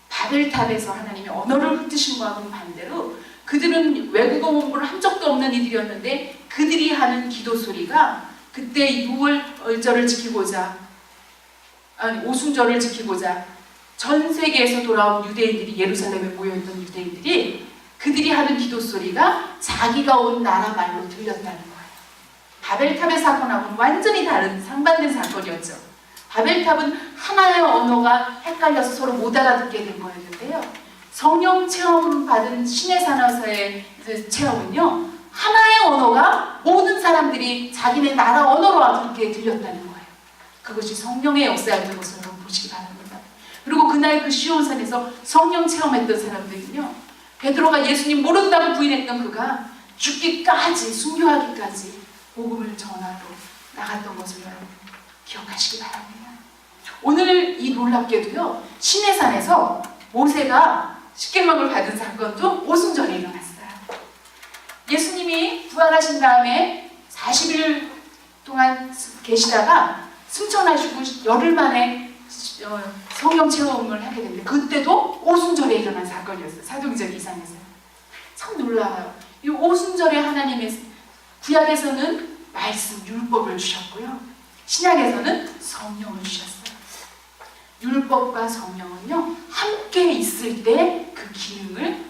Speaker 2: 바벨탑에서 하나님의 언어를 흩으신 것과는 반대로 그들은 외국어 공부를 한 적도 없는 이들이었는데 그들이 하는 기도 소리가 그때 유월절을 지키고자 오순절을 지키고자 전 세계에서 돌아온 유대인들이 예루살렘에 모여있던 유대인들이 그들이 하는 기도 소리가 자기가 온 나라 말로 들렸다는 거예요. 바벨탑의 사건하고는 완전히 다른 상반된 사건이었죠. 바벨탑은 하나의 언어가 헷갈려서 서로 못 알아듣게 된 거였는데요. 성령 체험 받은 신의 산에서의 체험은요, 하나의 언어가 모든 사람들이 자기네 나라 언어로 그렇게 들렸다는 거예요. 그것이 성령의 역사였던 것을 여러분 보시기 바랍니다. 그리고 그날 그 시온산에서 성령 체험했던 사람들은요, 베드로가 예수님 모른다고 부인했던 그가 죽기까지, 순교하기까지 복음을 전하러 나갔던 것을 여러분 기억하시기 바랍니다. 오늘 이 놀랍게도요, 시내산에서 모세가 십계명을 받은 사건도 오순절에 일어났어요. 예수님이 부활하신 다음에 40일 동안 계시다가 승천하시고 열흘 만에 성령 체험을 하게 됐는데 그때도 오순절에 일어난 사건이었어요. 사도행전 2장에서요. 참 놀라워요. 이 오순절에 하나님의 구약에서는 말씀, 율법을 주셨고요. 신약에서는 성령을 주셨어요. 율법과 성령은요, 함께 있을 때 그 기능을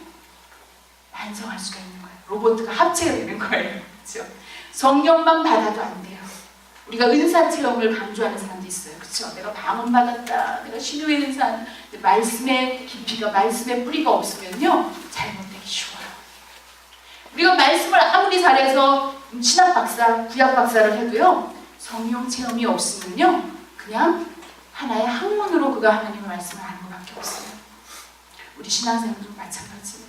Speaker 2: 완성할 수가 있는 거예요. 로봇과 합체가 되는 거예요. 그렇죠? 성령만 받아도 안 돼요. 우리가 은사 체험을 강조하는 사람도 있어요. 그렇죠? 내가 방언 받았다, 내가 신유의 은사, 말씀의 깊이가, 말씀의 뿌리가 없으면요, 잘못되기 쉬워요. 우리가 말씀을 아무리 잘해서 신학 박사, 구약 박사를 해도요, 성령 체험이 없으면요, 그냥 하나의 학문으로 그가 하나님의 말씀을 아는 것밖에 없어요. 우리 신앙생활도 마찬가지예요.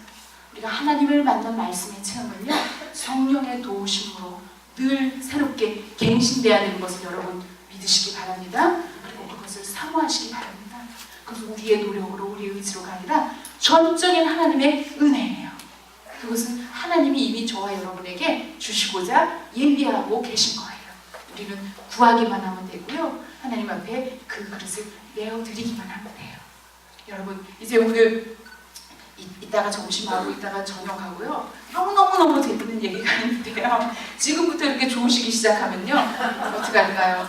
Speaker 2: 우리가 하나님을 만난 말씀의 체험은요, 성령의 도우심으로 늘 새롭게 갱신돼야 되는 것을 여러분 믿으시기 바랍니다. 그리고 그것을 사모하시기 바랍니다. 그것은 우리의 노력으로, 우리의 의지로가 아니라 전적인 하나님의 은혜예요. 그것은 하나님이 이미 저와 여러분에게 주시고자 예비하고 계신 거예요. 우리는 구하기만 하면 되고요, 하나님 앞에 그 그릇을 내어드리기만 하면 돼요. 여러분, 이제 오늘 이따가 점심하고 이따가 저녁하고요, 너무너무 재밌는 얘기가 있는데요, 지금부터 이렇게 좋으시기 시작하면요, 어떻게 할까요?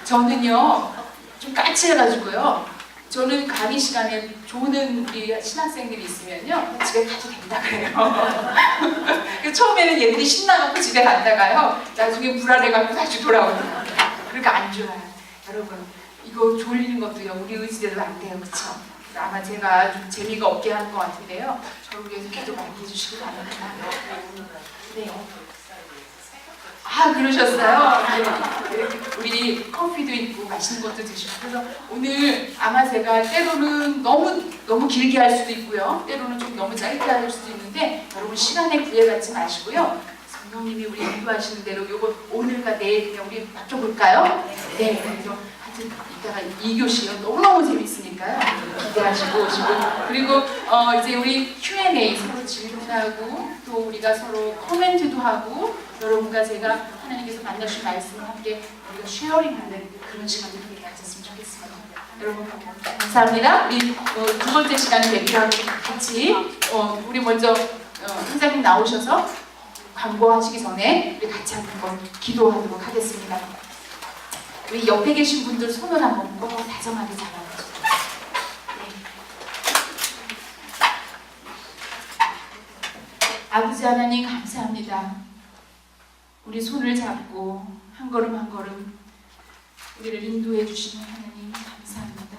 Speaker 2: 저는요, 좀 까칠해가지고요, 저는 강의 시간에 조는 우리 신학생들이 있으면요, 집에 가도 된다 그래요. 처음에는 얘들이 신나갖고 집에 갔다가요, 나중에 불안해갖고 다시 돌아오는, 그러니까 안 좋아요. 여러분, 이거 졸리는 것도요, 우리 의지대로 안 돼요. 그쵸? 아마 제가 좀 재미가 없게 하는 것 같은데요, 저를 위해서 기도 많이 해주시기 바랍니다. 네. 아, 그러셨어요? 네. 우리 커피도 있고 맛있는 것도 드시고, 그래서 오늘 아마 제가 때로는 너무 길게 할 수도 있고요, 때로는 좀 너무 짧게 할 수도 있는데, 여러분 시간에 구애받지 마시고요, 성령님이 우리 인도하시는 대로 요거 오늘과 내일 그냥 우리 맡겨볼까요? 네. 그래서 하여튼 이따가 2교시요, 너무너무 재밌으니까요, 기대하시고 오시고, 그리고 이제 우리 Q&A 서로 질문하고, 또 우리가 서로 코멘트도 하고, 여러분과 제가 하나님께서 만나신 말씀을 함께 우리가 쉐어링하는 그런 시간을 함께 가졌으면 좋겠습니다. 여러분 감사합니다. 우리 두 번째 시간에 뵙기로 같이 우리 먼저 회장님 나오셔서 광고하시기 전에 우리 같이 한번 기도하도록 하겠습니다. 우리 옆에 계신 분들 손을 한번 꼭 다정하게 잡아주세요. 아버지 하나님 감사합니다. 우리 손을 잡고 한 걸음 한 걸음 우리를 인도해 주시는 하나님 감사합니다.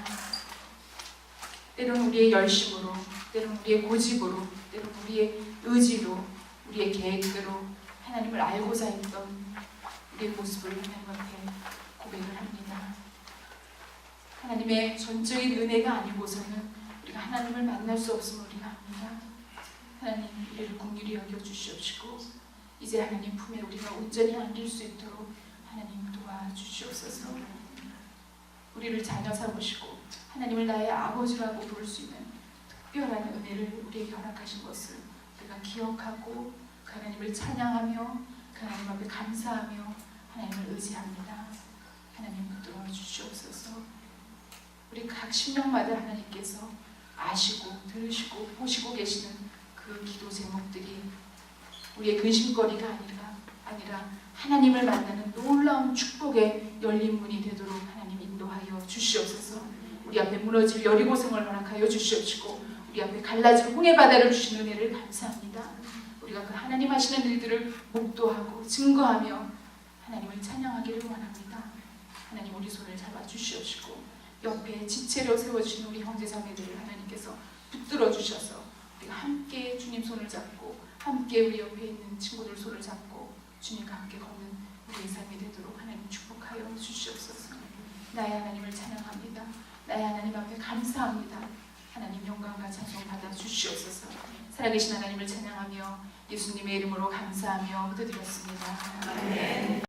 Speaker 2: 때로는 우리의 열심으로, 때로는 우리의 고집으로, 때로는 우리의 의지로, 우리의 계획대로 하나님을 알고자 했던 우리의 모습을 하나님 앞에 고백을 합니다. 하나님의 전적인 은혜가 아니고서는 우리가 하나님을 만날 수 없음을 우리가 압니다. 하나님, 우리를 긍휼히 여겨주시옵시고 이제 하나님 품에 우리가 온전히 안길 수 있도록 하나님 도와주시옵소서. 우리를 자녀 삼으시고 하나님을 나의 아버지라고 부를 수 있는 특별한 은혜를 우리에게 허락하신 것을 우리가 기억하고 그 하나님을 찬양하며 그 하나님 앞에 감사하며 하나님을 의지합니다. 하나님 붙들어 주시옵소서. 우리 각 심령마다 하나님께서 아시고 들으시고 보시고 계시는 그 기도 제목들이 우리의 근심거리가 아니라 하나님을 만나는 놀라운 축복의 열린 문이 되도록 하나님 인도하여 주시옵소서. 우리 앞에 무너질 여리고성을 허락하여 주시옵시고 우리 앞에 갈라질 홍해 바다를 주신 은혜를 감사합니다. 우리가 그 하나님 하시는 일들을 목도하고 증거하며 하나님을 찬양하기를 원합니다. 하나님, 우리 손을 잡아 주시옵시고 옆에 지체로 세워주신 우리 형제자매들을 하나님께서 붙들어 주셔서 우리가 함께 주님 손을 잡고 함께 우리 옆에 있는 친구들 손을 잡고 주님과 함께 걷는 우리의 삶이 되도록 하나님 축복하여 주시옵소서. 나의 하나님을 찬양합니다. 나의 하나님 앞에 감사합니다. 하나님, 영광과 찬송 받아 주시옵소서. 살아계신 하나님을 찬양하며 예수님의 이름으로 감사하며 기도드렸습니다. 아멘.